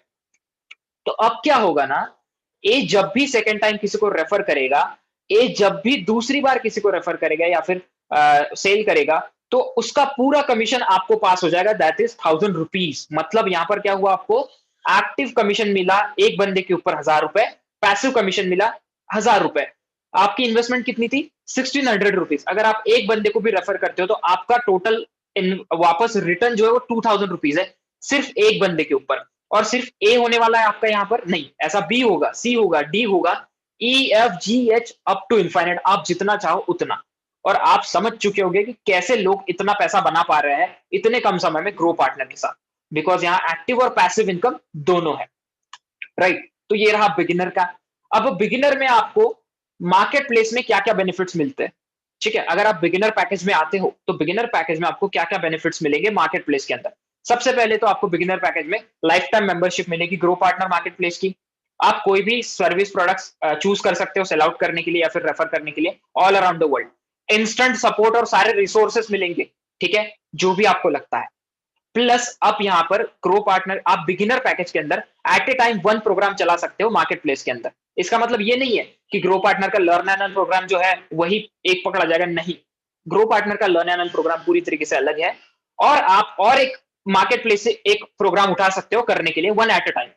तो अब क्या होगा ना, ए जब भी सेकेंड टाइम किसी को रेफर करेगा, ए जब भी दूसरी बार किसी को रेफर करेगा या फिर सेल करेगा, तो उसका पूरा कमीशन आपको पास हो जाएगा, दैट इज 1000 रुपीज। मतलब यहां पर क्या हुआ, आपको एक्टिव कमीशन मिला एक बंदे के ऊपर 1000 रुपए, पैसिव कमीशन मिला 1000 रुपए। आपकी इन्वेस्टमेंट कितनी थी? 1600 रुपीज। अगर आप एक बंदे को भी रेफर करते हो तो आपका टोटल वापस रिटर्न जो है वो 2000 रुपीज है, सिर्फ एक बंदे के ऊपर। और सिर्फ ए होने वाला है आपका यहाँ पर? नहीं, ऐसा बी होगा, सी होगा, डी होगा, E F G H up to infinite, आप जितना चाहो उतना। और आप समझ चुके होंगे कि कैसे लोग इतना पैसा बना पा रहे हैं इतने कम समय में ग्रो पार्टनर के साथ। बिकॉज यहाँ एक्टिव और पैसिव इनकम दोनों है, राइट। तो ये रहा बिगिनर का। अब बिगिनर में आपको मार्केट प्लेस में क्या क्या बेनिफिट्स मिलते हैं, ठीक है। अगर आप बिगिनर पैकेज में आते हो तो बिगिनर पैकेज में आपको क्या क्या बेनिफिट्स मिलेंगे मार्केट प्लेस के अंदर। सबसे पहले तो आपको बिगिनर पैकेज में लाइफ टाइम मेंबरशिप मिलेगी ग्रो पार्टनर मार्केट प्लेस की। आप कोई भी सर्विस प्रोडक्ट्स चूज कर सकते हो सेल आउट करने के लिए या फिर रेफर करने के लिए all around the world. Instant support और सारे रिसोर्सेस मिलेंगे, ठीक है, जो भी आपको लगता है। प्लस आप यहाँ पर ग्रो पार्टनर, आप बिगिनर पैकेज के अंदर at a time one program चला सकते हो मार्केट प्लेस के अंदर। इसका मतलब ये नहीं है कि ग्रो पार्टनर का लर्न एंड अर्न प्रोग्राम जो है वही एक पकड़ा जाएगा, नहीं। ग्रो पार्टनर का लर्न एंड अर्न प्रोग्राम पूरी तरीके से अलग है, और आप और एक मार्केट प्लेस से एक प्रोग्राम उठा सकते हो करने के लिए वन एट ए टाइम।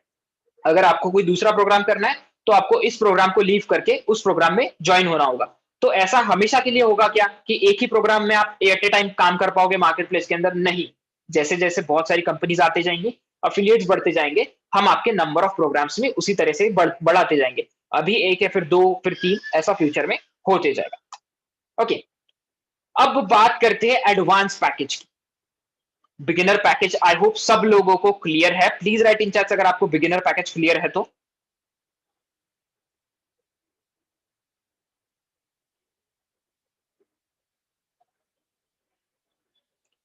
अगर आपको कोई दूसरा प्रोग्राम करना है तो आपको इस प्रोग्राम को लीव करके उस प्रोग्राम में ज्वाइन होना होगा। तो ऐसा हमेशा के लिए होगा क्या कि एक ही प्रोग्राम में आप एट ए टाइम काम कर पाओगे मार्केट प्लेस के अंदर? नहीं। जैसे जैसे बहुत सारी कंपनीज आते जाएंगी, अफिलिएट्स बढ़ते जाएंगे, हम आपके नंबर ऑफ प्रोग्राम्स में उसी तरह से बढ़ाते जाएंगे। अभी एक है, फिर दो, फिर तीन, ऐसा फ्यूचर में होते जाएगा। ओके, अब बात करते हैं एडवांस पैकेज की। बिगिनर पैकेज आई होप सब लोगों को क्लियर है। प्लीज राइट इन चैट्स अगर आपको बिगिनर पैकेज क्लियर है तो।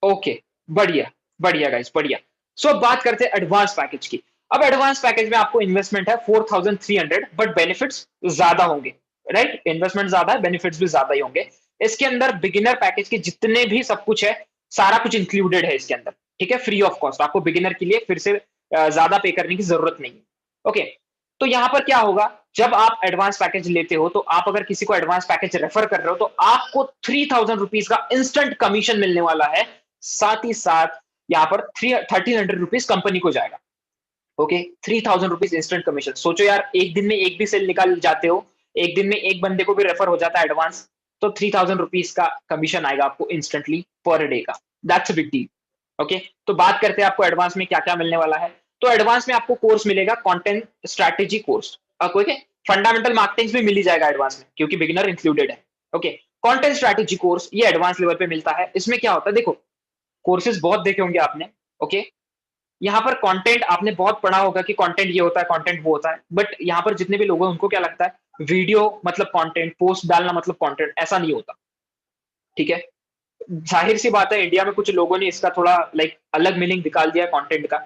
ओके, बढ़िया बढ़िया गाइस, बढ़िया। सो अब बात करते हैं एडवांस पैकेज की। अब एडवांस पैकेज में आपको इन्वेस्टमेंट है 4300, बट बेनिफिट्स ज्यादा होंगे, राइट। इन्वेस्टमेंट ज्यादा है, बेनिफिट्स भी ज्यादा ही होंगे। इसके अंदर बिगिनर पैकेज के जितने भी सब कुछ है, सारा कुछ इंक्लूडेड है इसके अंदर, ठीक है, फ्री ऑफ कॉस्ट। आपको बिगिनर के लिए फिर से ज्यादा पे करने की जरूरत नहीं है। ओके, तो यहां पर क्या होगा, जब आप एडवांस पैकेज लेते हो तो आप अगर किसी को एडवांस पैकेज रेफर कर रहे हो तो आपको 3000 रुपीज का इंस्टेंट कमीशन मिलने वाला है। साथ ही साथ यहाँ पर 1300 रुपीज कंपनी को जाएगा। Okay, 3000 rupees instant commission. सोचो यार, एक दिन में एक भी सेल निकाल जाते हो, एक दिन में एक बंदे को भी रेफर हो जाता है एडवांस, तो 3000 रुपीज का कमीशन आएगा आपको इंस्टेंटली पर डे का। That's a big deal. Okay, तो बात करते हैं आपको एडवांस में क्या क्या मिलने वाला है। तो एडवांस में आपको कोर्स मिलेगा content strategy course. Okay, fundamental marketing भी मिल ही जाएगा एडवांस में क्योंकि बिगिनर इंक्लूडेड है। ओके, कंटेंट स्ट्रैटेजी कोर्स ये एडवांस लेवल पे मिलता है। इसमें क्या होता है, देखो कोर्सेज बहुत देखे होंगे आपने। ओके, यहाँ पर कंटेंट आपने बहुत पढ़ा होगा कि कंटेंट ये होता है, कंटेंट वो होता है, बट यहाँ पर जितने भी लोग हैं उनको क्या लगता है वीडियो मतलब कंटेंट, पोस्ट डालना मतलब कंटेंट। ऐसा नहीं होता, ठीक है। जाहिर सी बात है, इंडिया में कुछ लोगों ने इसका थोड़ा लाइक अलग मीनिंग निकाल दिया कंटेंट का।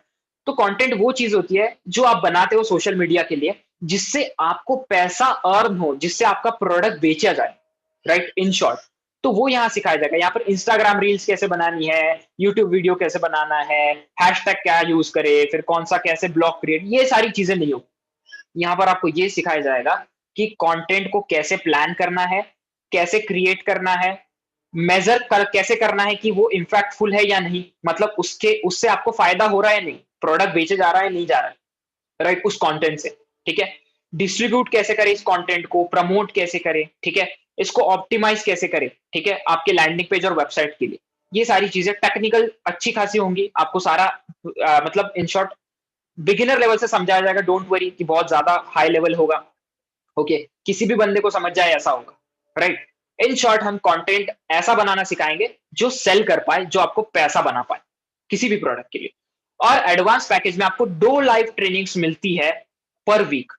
तो कंटेंट वो चीज होती है जो आप बनाते हो सोशल मीडिया के लिए, जिससे आपको पैसा अर्न हो, जिससे आपका प्रोडक्ट बेचा जाए, राइट, इन शॉर्ट। तो वो यहाँ सिखाया जाएगा। यहाँ पर इंस्टाग्राम रील्स कैसे बनानी है, यूट्यूब वीडियो कैसे बनाना है, हैशटैग क्या यूज करे, फिर कौन सा कैसे ब्लॉग क्रिएट, ये सारी चीजें नहीं हो। यहाँ पर आपको ये सिखाया जाएगा कि कंटेंट को कैसे प्लान करना है, कैसे क्रिएट करना है, कैसे करना है कि वो इम्पैक्टफुल है या नहीं, मतलब उससे आपको फायदा हो रहा है नहीं, प्रोडक्ट बेचे जा रहा है नहीं जा रहा है, राइट, उस कंटेंट से, ठीक है। डिस्ट्रीब्यूट कैसे करें इस कंटेंट को, प्रमोट कैसे करें, ठीक है, इसको ऑप्टिमाइज कैसे करें, ठीक है, आपके लैंडिंग पेज और वेबसाइट के लिए। ये सारी चीजें टेक्निकल अच्छी खासी होंगी, आपको सारा मतलब इन शॉर्ट बिगिनर लेवल से समझाया जाएगा। डोंट वरी कि बहुत ज्यादा हाई लेवल होगा। ओके, किसी भी बंदे को समझ जाए ऐसा होगा, राइट। इन शॉर्ट हम कंटेंट ऐसा बनाना सिखाएंगे जो सेल कर पाए, जो आपको पैसा बना पाए किसी भी प्रोडक्ट के लिए। और एडवांस पैकेज में आपको 2 लाइव ट्रेनिंग्स मिलती है per week.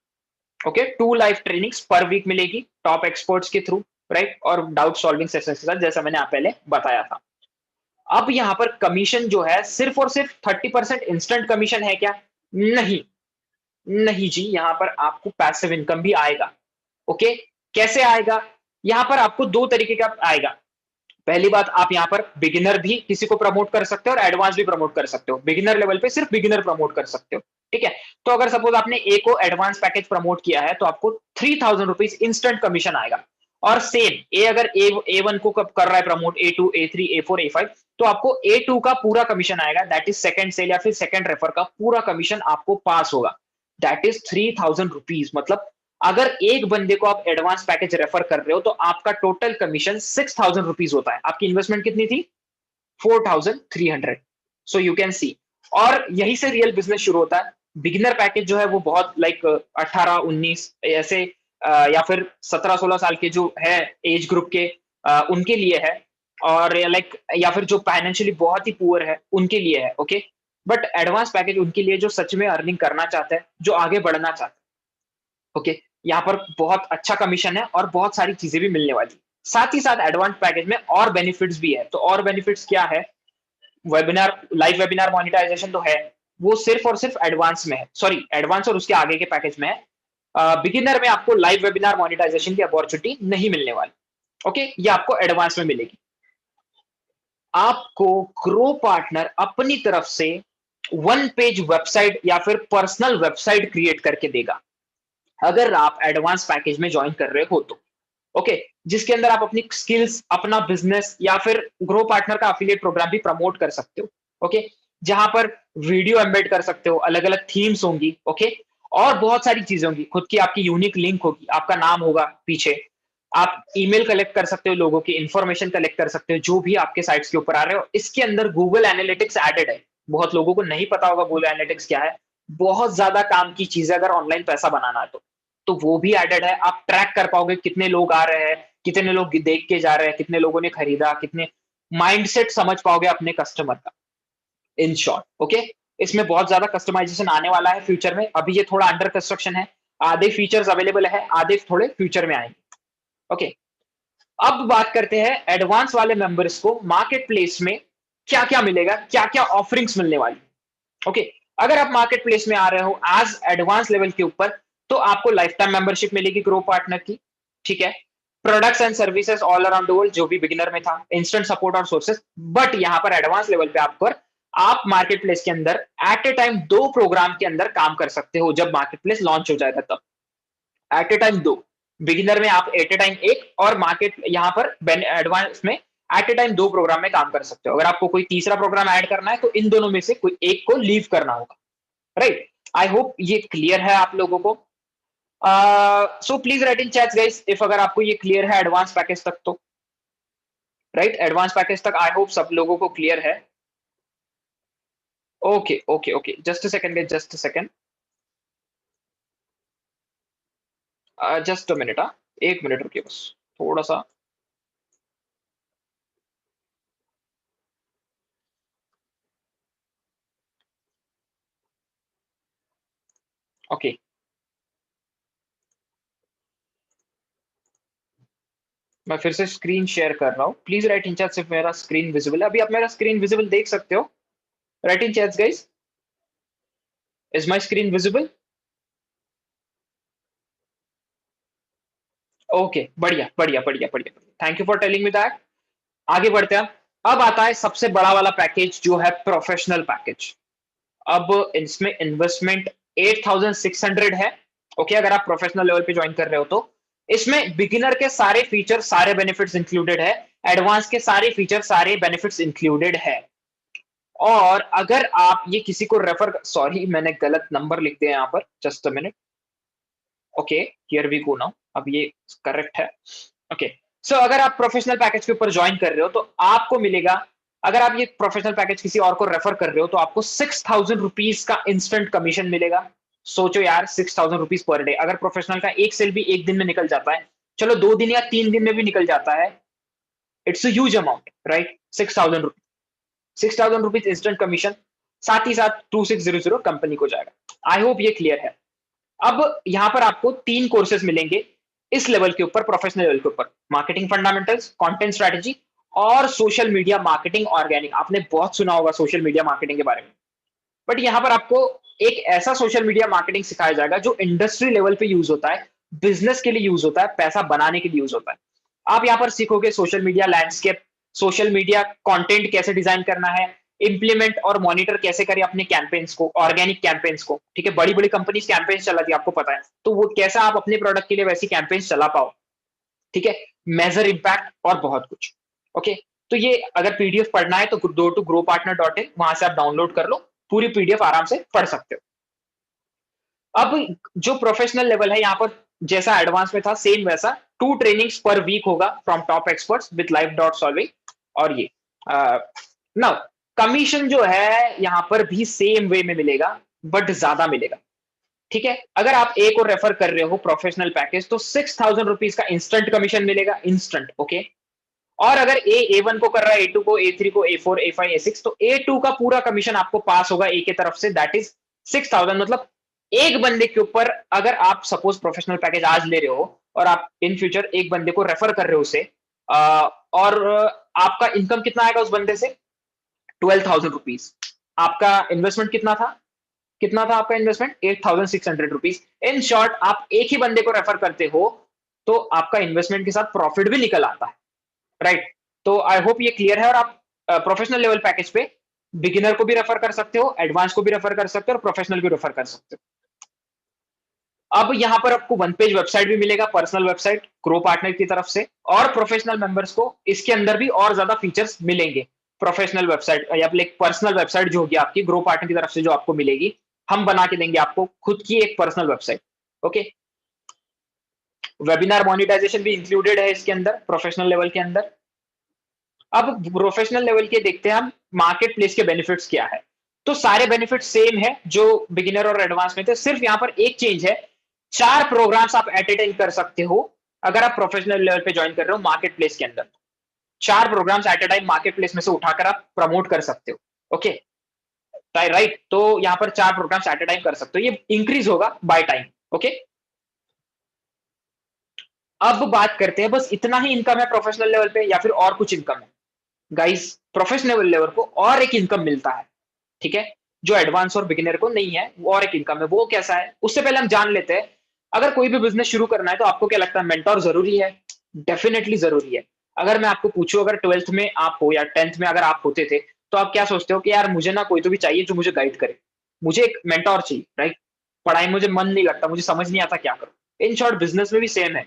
Okay, 2 live trainings per week मिलेगी टॉप एक्सपर्ट्स के थ्रू, राइट, और डाउट सॉल्विंग सेशन के साथ, जैसा मैंने आप पहले बताया था। अब यहां पर कमीशन जो है सिर्फ और सिर्फ 30% इंस्टेंट कमीशन है क्या? नहीं, नहीं जी, यहां पर आपको पैसिव इनकम भी आएगा। ओके, कैसे आएगा? यहां पर आपको 2 तरीके का आएगा। पहली बात, आप यहां पर बिगिनर भी किसी को प्रमोट कर सकते हो और एडवांस भी प्रमोट कर सकते हो। बिगिनर लेवल पे सिर्फ बिगिनर प्रमोट कर सकते हो, ठीक है। तो अगर सपोज आपने ए को एडवांस पैकेज प्रमोट किया है तो आपको 3000 रुपीज इंस्टेंट कमीशन आएगा। और सेम ए अगर A1 को कर रहा है promote, A2, A3, A4, A5, तो आपको A2 का पूरा कमीशन आएगा, दैट इज सेकंड सेल या फिर सेकंड रेफर का पूरा कमीशन आपको पास होगा, दैट इज 3000 रुपीज। मतलब अगर एक बंदे को आप एडवांस पैकेज रेफर कर रहे हो तो आपका टोटल कमीशन 6000 रुपीज होता है। आपकी इन्वेस्टमेंट कितनी थी? 4300। सो यू कैन सी, और यही से रियल बिजनेस शुरू होता है। बिगिनर पैकेज जो है वो बहुत लाइक 18, 19 ऐसे या फिर 17, 16 साल के जो है एज ग्रुप के उनके लिए है, और लाइक या फिर जो फाइनेंशियली बहुत ही पुअर है उनके लिए है। ओके, बट एडवांस पैकेज उनके लिए जो सच में अर्निंग करना चाहते हैं, जो आगे बढ़ना चाहते हैं। ओके, यहाँ पर बहुत अच्छा कमीशन है और बहुत सारी चीजें भी मिलने वाली। साथ ही साथ एडवांस पैकेज में और बेनिफिट्स भी है। तो और बेनिफिट्स क्या है? वेबिनार, लाइव वेबिनार मोनेटाइजेशन तो है, वो सिर्फ और सिर्फ एडवांस में है, सॉरी एडवांस और उसके आगे के पैकेज में है। बिगिनर में आपको लाइव वेबिनार मोनेटाइजेशन की अपॉर्चुनिटी नहीं मिलने वाली। ओके, ये आपको एडवांस में मिलेगी। आपको ग्रो पार्टनर अपनी तरफ से वन पेज वेबसाइट या फिर पर्सनल वेबसाइट क्रिएट करके देगा, अगर आप एडवांस पैकेज में ज्वाइन कर रहे हो तो। ओके, जिसके अंदर आप अपनी स्किल्स, अपना बिजनेस या फिर ग्रो पार्टनर का अफिलिएट प्रोग्राम भी प्रमोट कर सकते हो। ओके, जहां पर वीडियो एम्बेड कर सकते हो, अलग अलग थीम्स होंगी। ओके, और बहुत सारी चीजें होंगी, खुद की आपकी यूनिक लिंक होगी, आपका नाम होगा पीछे, आप ईमेल कलेक्ट कर सकते हो, लोगों की इंफॉर्मेशन कलेक्ट कर सकते हो जो भी आपके साइट्स के ऊपर आ रहे हो। इसके अंदर गूगल एनालिटिक्स एडेड है, बहुत लोगों को नहीं पता होगा गूगल एनालिटिक्स क्या है। बहुत ज्यादा काम की चीज है अगर ऑनलाइन पैसा बनाना है तो वो भी एडेड है। आप ट्रैक कर पाओगे कितने लोग आ रहे हैं, कितने लोग देख के जा रहे हैं, कितने लोगों ने खरीदा, कितने माइंडसेट समझ पाओगे अपने कस्टमर का, इन शॉर्ट। ओके, इसमें बहुत ज्यादा कस्टमाइजेशन आने वाला है फ्यूचर में, अभी ये थोड़ा अंडर कंस्ट्रक्शन है, आधे फीचर्स अवेलेबल है, आधे थोड़े फ्यूचर में आएंगे। ओके, अब बात करते हैं एडवांस वाले मेंबर्स को मार्केट प्लेस में क्या क्या मिलेगा, क्या क्या ऑफरिंग्स मिलने वाली। ओके, अगर आप मार्केट प्लेस में आ रहे हो एज एडवांस लेवल के ऊपर, तो आपको लाइफ टाइम मेंबरशिप मिलेगी ग्रो पार्टनर की। ठीक है, products and services all around the world जो भी बिगिनर में था, इंस्टेंट सपोर्ट और सोर्सेज। बट यहां पर एडवांस लेवल पे आपको, आप मार्केट प्लेस के अंदर एट ए टाइम 2 प्रोग्राम के अंदर काम कर सकते हो जब मार्केट प्लेस लॉन्च हो जाएगा तब। एट ए टाइम 2, बिगिनर में आप एट ए टाइम 1 और मार्केट यहां पर एडवांस में एट ए टाइम 2 प्रोग्राम में काम कर सकते हो। अगर आपको कोई तीसरा प्रोग्राम ऐड करना है तो इन दोनों में से कोई एक को लीव करना होगा। राइट, आई होप ये क्लियर है आप लोगों को। So please write in chats guys if अगर आपको ये क्लियर है एडवांस पैकेज तक तो। राइट, एडवांस पैकेज तक आई होप सब लोगों को क्लियर है। Okay okay okay, just a second guys, just a second, just a minute, एक मिनट रुकिए बस, थोड़ा सा। ओके, मैं फिर से स्क्रीन शेयर कर रहा हूँ, प्लीज राइट इन चैट सिर्फ मेरा स्क्रीन विजिबल है। अभी आप मेरा स्क्रीन विजिबल देख सकते हो? Right in chats guys, is my screen visible? Okay, बढ़िया बढ़िया बढ़िया बढ़िया, thank you for telling me that. आगे बढ़ते हैं। अब आता है सबसे बड़ा वाला पैकेज जो है प्रोफेशनल पैकेज। अब इसमें इन्वेस्टमेंट 8600 है। ओके, अगर आप प्रोफेशनल लेवल पे ज्वाइन कर रहे हो तो इसमें बिगिनर के सारे फीचर, सारे बेनिफिट्स इंक्लूडेड है, एडवांस के सारे फीचर, सारे बेनिफिट्स इंक्लूडेड है। और अगर आप ये किसी को रेफर, सॉरी मैंने गलत नंबर लिख दिया यहाँ पर, just a minute. Okay, here we go now, अब ये करेक्ट है। ओके, सो अगर आप प्रोफेशनल पैकेज के ऊपर ज्वाइन कर रहे हो तो आपको मिलेगा, अगर आप ये प्रोफेशनल पैकेज किसी और को रेफर कर रहे हो तो आपको 6000 रुपीज का इंस्टेंट कमीशन मिलेगा। सोचो यार, 6000 रुपीज पर डे, अगर प्रोफेशनल का एक सेल भी एक दिन में निकल जाता है, चलो 2 दिन या 3 दिन में भी निकल जाता है, it's a huge amount, right? 6000 rupees, 6000 rupees instant commission, साथ ही साथ 2600 कंपनी को जाएगा। आई होप ये क्लियर है। अब यहां पर आपको 3 कोर्सेज मिलेंगे इस लेवल के ऊपर, प्रोफेशनल लेवल के ऊपर, मार्केटिंग फंडामेंटल्स, कंटेंट स्ट्रेटजी और सोशल मीडिया मार्केटिंग ऑर्गेनिक। आपने बहुत सुना होगा सोशल मीडिया मार्केटिंग के बारे में, बट यहां पर आपको एक ऐसा सोशल मीडिया मार्केटिंग सिखाया जाएगा जो इंडस्ट्री लेवल पे यूज होता है, बिजनेस के लिए यूज होता है, पैसा बनाने के लिए यूज होता है। आप यहां पर सीखोगे social media landscape, social media content कैसे डिजाइन करना है, इंप्लीमेंट और मॉनिटर कैसे करें अपने कैंपेन्स को, ऑर्गेनिक कैंपेन्स को। ठीक है, बड़ी बड़ी कंपनीज कैंपेन्स चलाती है, आपको पता है, तो वो कैसा आप अपने प्रोडक्ट के लिए वैसी कैंपेन्स चला पाओ। ठीक है, मेजर इम्पैक्ट और बहुत कुछ। ओके, तो ये अगर पीडीएफ पढ़ना है तो गो टू growpartner.in, वहां से आप डाउनलोड कर लो, पूरी पीडीएफ आराम से पढ़ सकते हो। अब जो प्रोफेशनल लेवल है, यहां पर जैसा एडवांस में था सेम वैसा 2 ट्रेनिंग्स पर वीक होगा from top experts with live dot solving. और ये नाउ कमीशन जो है यहां पर भी सेम वे में मिलेगा, बट ज्यादा मिलेगा। ठीक है, अगर आप एक और रेफर कर रहे हो प्रोफेशनल पैकेज तो 6000 रुपीज का इंस्टेंट कमीशन मिलेगा, इंस्टेंट। ओके, और अगर A1 को कर रहा है, A2 को, A3 को, A4, A5, A6, तो A2 का पूरा कमीशन आपको पास होगा A के तरफ से, दैट इज 6,000। मतलब एक बंदे के ऊपर अगर आप सपोज प्रोफेशनल पैकेज आज ले रहे हो और आप इन फ्यूचर एक बंदे को रेफर कर रहे हो उसे, और आपका इनकम कितना आएगा उस बंदे से, 12,000 रुपीज। आपका इन्वेस्टमेंट कितना था आपका इन्वेस्टमेंट, 8,600 रुपीज। इन शॉर्ट, आप एक ही बंदे को रेफर करते हो तो आपका इन्वेस्टमेंट के साथ प्रॉफिट भी निकल आता है, राइट। तो आई होप ये क्लियर है। और आप प्रोफेशनल लेवल पैकेज पे बिगिनर को भी रेफर कर सकते हो, एडवांस को भी रेफर कर सकते हो और प्रोफेशनल भी रेफर कर सकते हो। अब यहां पर आपको वन पेज वेबसाइट भी मिलेगा, पर्सनल वेबसाइट ग्रो पार्टनर की तरफ से, और प्रोफेशनल मेंबर्स को इसके अंदर भी और ज्यादा फीचर्स मिलेंगे। प्रोफेशनल वेबसाइट या एक पर्सनल वेबसाइट जो होगी आपकी ग्रो पार्टनर की तरफ से जो आपको मिलेगी, हम बना के देंगे आपको खुद की एक personal website. Okay, webinar monetization भी इंक्लूडेड है इसके अंदर प्रोफेशनल लेवल के अंदर। अब प्रोफेशनल लेवल के देखते हैं हम मार्केट प्लेस के बेनिफिट्स क्या है। तो सारे बेनिफिट सेम है जो बिगिनर और एडवांस में थे, सिर्फ यहां पर एक चेंज है, 4 प्रोग्राम्स आप एट ए टाइम कर सकते हो अगर आप प्रोफेशनल लेवल पे ज्वाइन कर रहे हो मार्केट प्लेस के अंदर। 4 programs at a time market place में से उठाकर आप प्रमोट कर सकते हो। Okay, right. तो यहां पर 4 प्रोग्राम्स एट ए टाइम कर सकते हो, ये इंक्रीज होगा बाय टाइम। ओके, अब बात करते हैं, बस इतना ही इनकम है प्रोफेशनल लेवल पे या फिर और कुछ इनकम है? गाइस, प्रोफेशनल लेवल को और एक इनकम मिलता है, ठीक है, जो एडवांस और बिगिनर को नहीं है। वो और एक इनकम है, वो कैसा है उससे पहले हम जान लेते हैं। अगर कोई भी बिजनेस शुरू करना है तो आपको क्या लगता है, मेंटोर जरूरी है? डेफिनेटली जरूरी है। अगर मैं आपको पूछूं, अगर 12th में आप हो या 10th में अगर आप होते थे, तो आप क्या सोचते हो कि यार मुझे ना कोई तो भी चाहिए जो मुझे गाइड करे, मुझे एक मेंटोर चाहिए, राइट। पढ़ाई में मुझे मन नहीं लगता, मुझे समझ नहीं आता क्या करूं। इन शॉर्ट, बिजनेस में भी सेम है।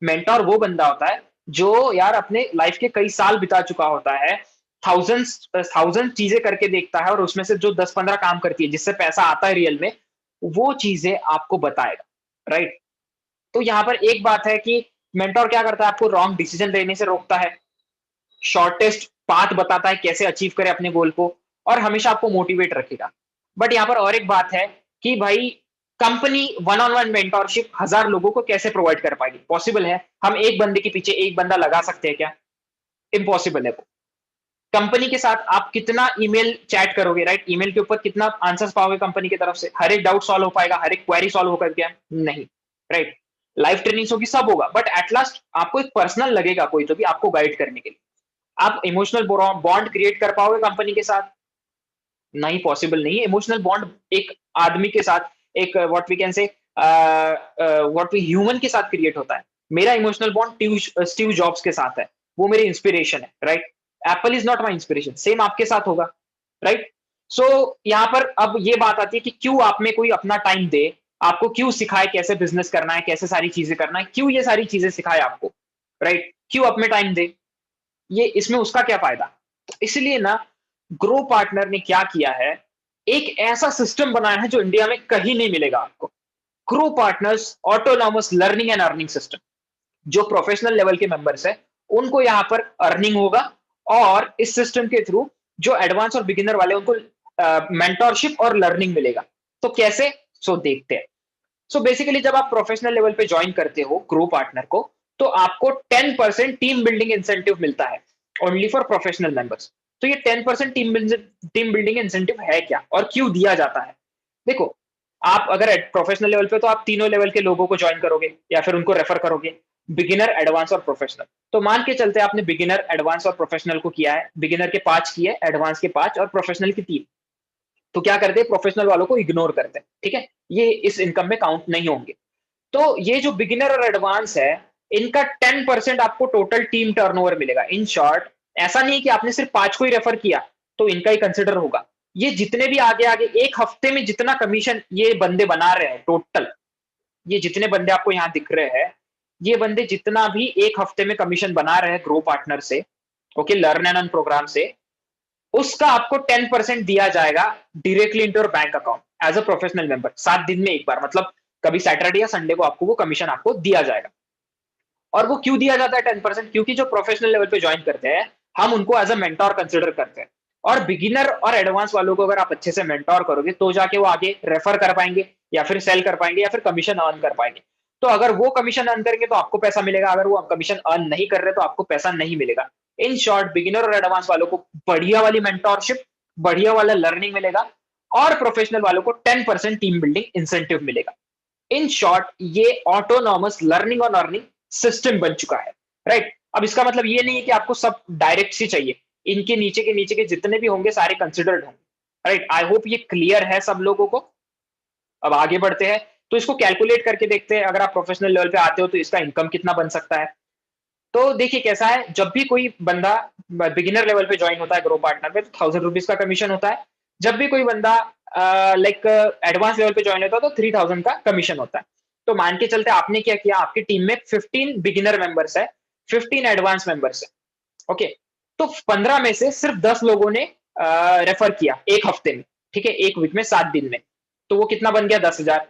मेंटोर वो बंदा होता है जो यार अपने लाइफ के कई साल बिता चुका होता है, थाउजेंड चीजें करके देखता है, और उसमें से जो 10-15 काम करती है जिससे पैसा आता है रियल में, वो चीजें आपको बताएगा, राइट। तो यहां पर एक बात है कि मेंटोर क्या करता है, आपको रॉन्ग डिसीजन लेने से रोकता है, शॉर्टेस्ट पाथ बताता है कैसे अचीव करे अपने गोल को, और हमेशा आपको मोटिवेट रखेगा। बट यहाँ पर और एक बात है कि भाई, company one on one mentorship 1000 लोगों को कैसे प्रोवाइड कर पाएगी? पॉसिबल है? हम एक बंदे के पीछे एक बंदा लगा सकते हैं क्या? इम्पॉसिबल है वो। कंपनी के साथ आप कितना ईमेल चैट करोगे, राइट? ईमेल के ऊपर कितना आंसर्स पाओगे कंपनी की तरफ से? हर एक डाउट सॉल्व हो पाएगा, हर एक क्वेरी सॉल्व होकर क्या? नहीं, राइट। लाइव ट्रेनिंग्स होगी, सब होगा, बट एट लास्ट आपको एक पर्सनल लगेगा कोई तो भी आपको गाइड करने के लिए। आप इमोशनल बॉन्ड क्रिएट कर पाओगे कंपनी के साथ? नहीं, पॉसिबल नहीं है। इमोशनल बॉन्ड एक आदमी के साथ, एक what we can say what we human के साथ क्रिएट होता है। मेरा इमोशनल बॉन्ड स्टीव जॉब्स के साथ है, वो मेरी इंस्पिरेशन है, right. Apple is not my inspiration, same आपके साथ होगा, राइट। सो यहाँ पर अब ये बात आती है कि क्यों आप में कोई अपना टाइम दे, आपको क्यों सिखाए कैसे बिजनेस करना है, कैसे सारी चीजें करना है, क्यों ये सारी चीजें सिखाए आपको, राइट। क्यों आप में टाइम दे, ये इसमें उसका क्या फायदा? तो इसलिए ना, ग्रो पार्टनर ने क्या किया है, एक ऐसा सिस्टम बनाया है जो इंडिया में कहीं नहीं मिलेगा आपको। Grow partners autonomous learning and earning system. जो प्रोफेशनल लेवल के मेंबर्स है उनको यहाँ पर अर्निंग होगा, और इस सिस्टम के थ्रू जो एडवांस और बिगिनर वाले उनको मेंटोरशिप और लर्निंग मिलेगा। तो कैसे? सो देखते हैं। सो बेसिकली जब आप प्रोफेशनल लेवल पे ज्वाइन करते हो ग्रो पार्टनर को, तो आपको 10% टीम बिल्डिंग इंसेंटिव मिलता है, ओनली फॉर प्रोफेशनल मेंबर्स। तो ये 10% टीम बिल्डिंग इंसेंटिव है क्या और क्यों दिया जाता है? देखो, आप अगर प्रोफेशनल लेवल पे, तो आप तीनों लेवल के लोगों को ज्वाइन करोगे या फिर उनको रेफर करोगे, बिगिनर, एडवांस और प्रोफेशनल। तो मान के चलते आपने बिगिनर, एडवांस और प्रोफेशनल को किया है, बिगिनर के 5 किए, एडवांस के 5 और प्रोफेशनल के 3। तो क्या करते हैं, प्रोफेशनल वालों को इग्नोर करते हैं, ठीक है, ये इस इनकम में काउंट नहीं होंगे। तो ये जो बिगिनर और एडवांस है, इनका 10% आपको टोटल टीम टर्नओवर मिलेगा। इन शॉर्ट, ऐसा नहीं है कि आपने सिर्फ 5 को ही रेफर किया तो इनका ही कंसिडर होगा। ये जितने भी आगे आगे एक हफ्ते में जितना कमीशन ये बंदे बना रहे हैं टोटल, ये जितने बंदे आपको यहाँ दिख रहे हैं, ये बंदे जितना भी एक हफ्ते में कमीशन बना रहे हैं ग्रो पार्टनर से, okay, learn and earn program से, उसका आपको 10% दिया जाएगा directly into your bank account as a professional member, 7 दिन में एक बार, मतलब कभी सैटरडे या संडे को आपको वो कमीशन आपको दिया जाएगा। और वो क्यों दिया जाता है 10%? क्योंकि जो प्रोफेशनल लेवल पे ज्वाइन करते हैं, हम उनको एज अ मेंटोर कंसिडर करते हैं, और बिगिनर और एडवांस वालों को अगर आप अच्छे से मेंटोर करोगे तो जाके वो आगे रेफर कर पाएंगे या फिर सेल कर पाएंगे या फिर कमीशन अर्न कर पाएंगे। तो अगर वो कमीशन अर्न करेंगे तो आपको पैसा मिलेगा, अगर वो कमीशन अर्न नहीं कर रहे तो आपको पैसा नहीं मिलेगा। इन शॉर्ट बिगिनर और एडवांस वालों को बढ़िया वाली मेंटोरशिप, बढ़िया वाला लर्निंग मिलेगा, और प्रोफेशनल वालों को 10% टीम बिल्डिंग इंसेंटिव मिलेगा। इन शॉर्ट ये ऑटोनॉमस लर्निंग और अर्निंग सिस्टम बन चुका है, राइट। अब इसका मतलब ये नहीं है कि आपको सब डायरेक्ट से चाहिए, इनके नीचे के जितने भी होंगे सारे कंसिडर्ड होंगे, राइट। आई होप ये क्लियर है सब लोगों को। अब आगे बढ़ते हैं, तो इसको कैलकुलेट करके देखते हैं, अगर आप प्रोफेशनल लेवल पे आते हो तो इसका इनकम कितना बन सकता है। तो देखिए कैसा है, जब भी कोई बंदा बिगिनर लेवल पे ज्वाइन होता है ग्रो पार्टनर में, तो 1000 रुपीज का कमीशन होता है। जब भी कोई बंदा लाइक एडवांस लेवल पे ज्वाइन होता है तो 3000 का कमीशन होता है। तो मान के चलते आपने क्या किया, आपकी टीम में 15 बिगिनर मेंबर्स है, 15 एडवांस मेंबर्स है, ओके। तो 15 में से सिर्फ 10 लोगों ने रेफर किया एक हफ्ते में, ठीक है, एक वीक में 7 दिन में। तो वो कितना बन गया, 10,000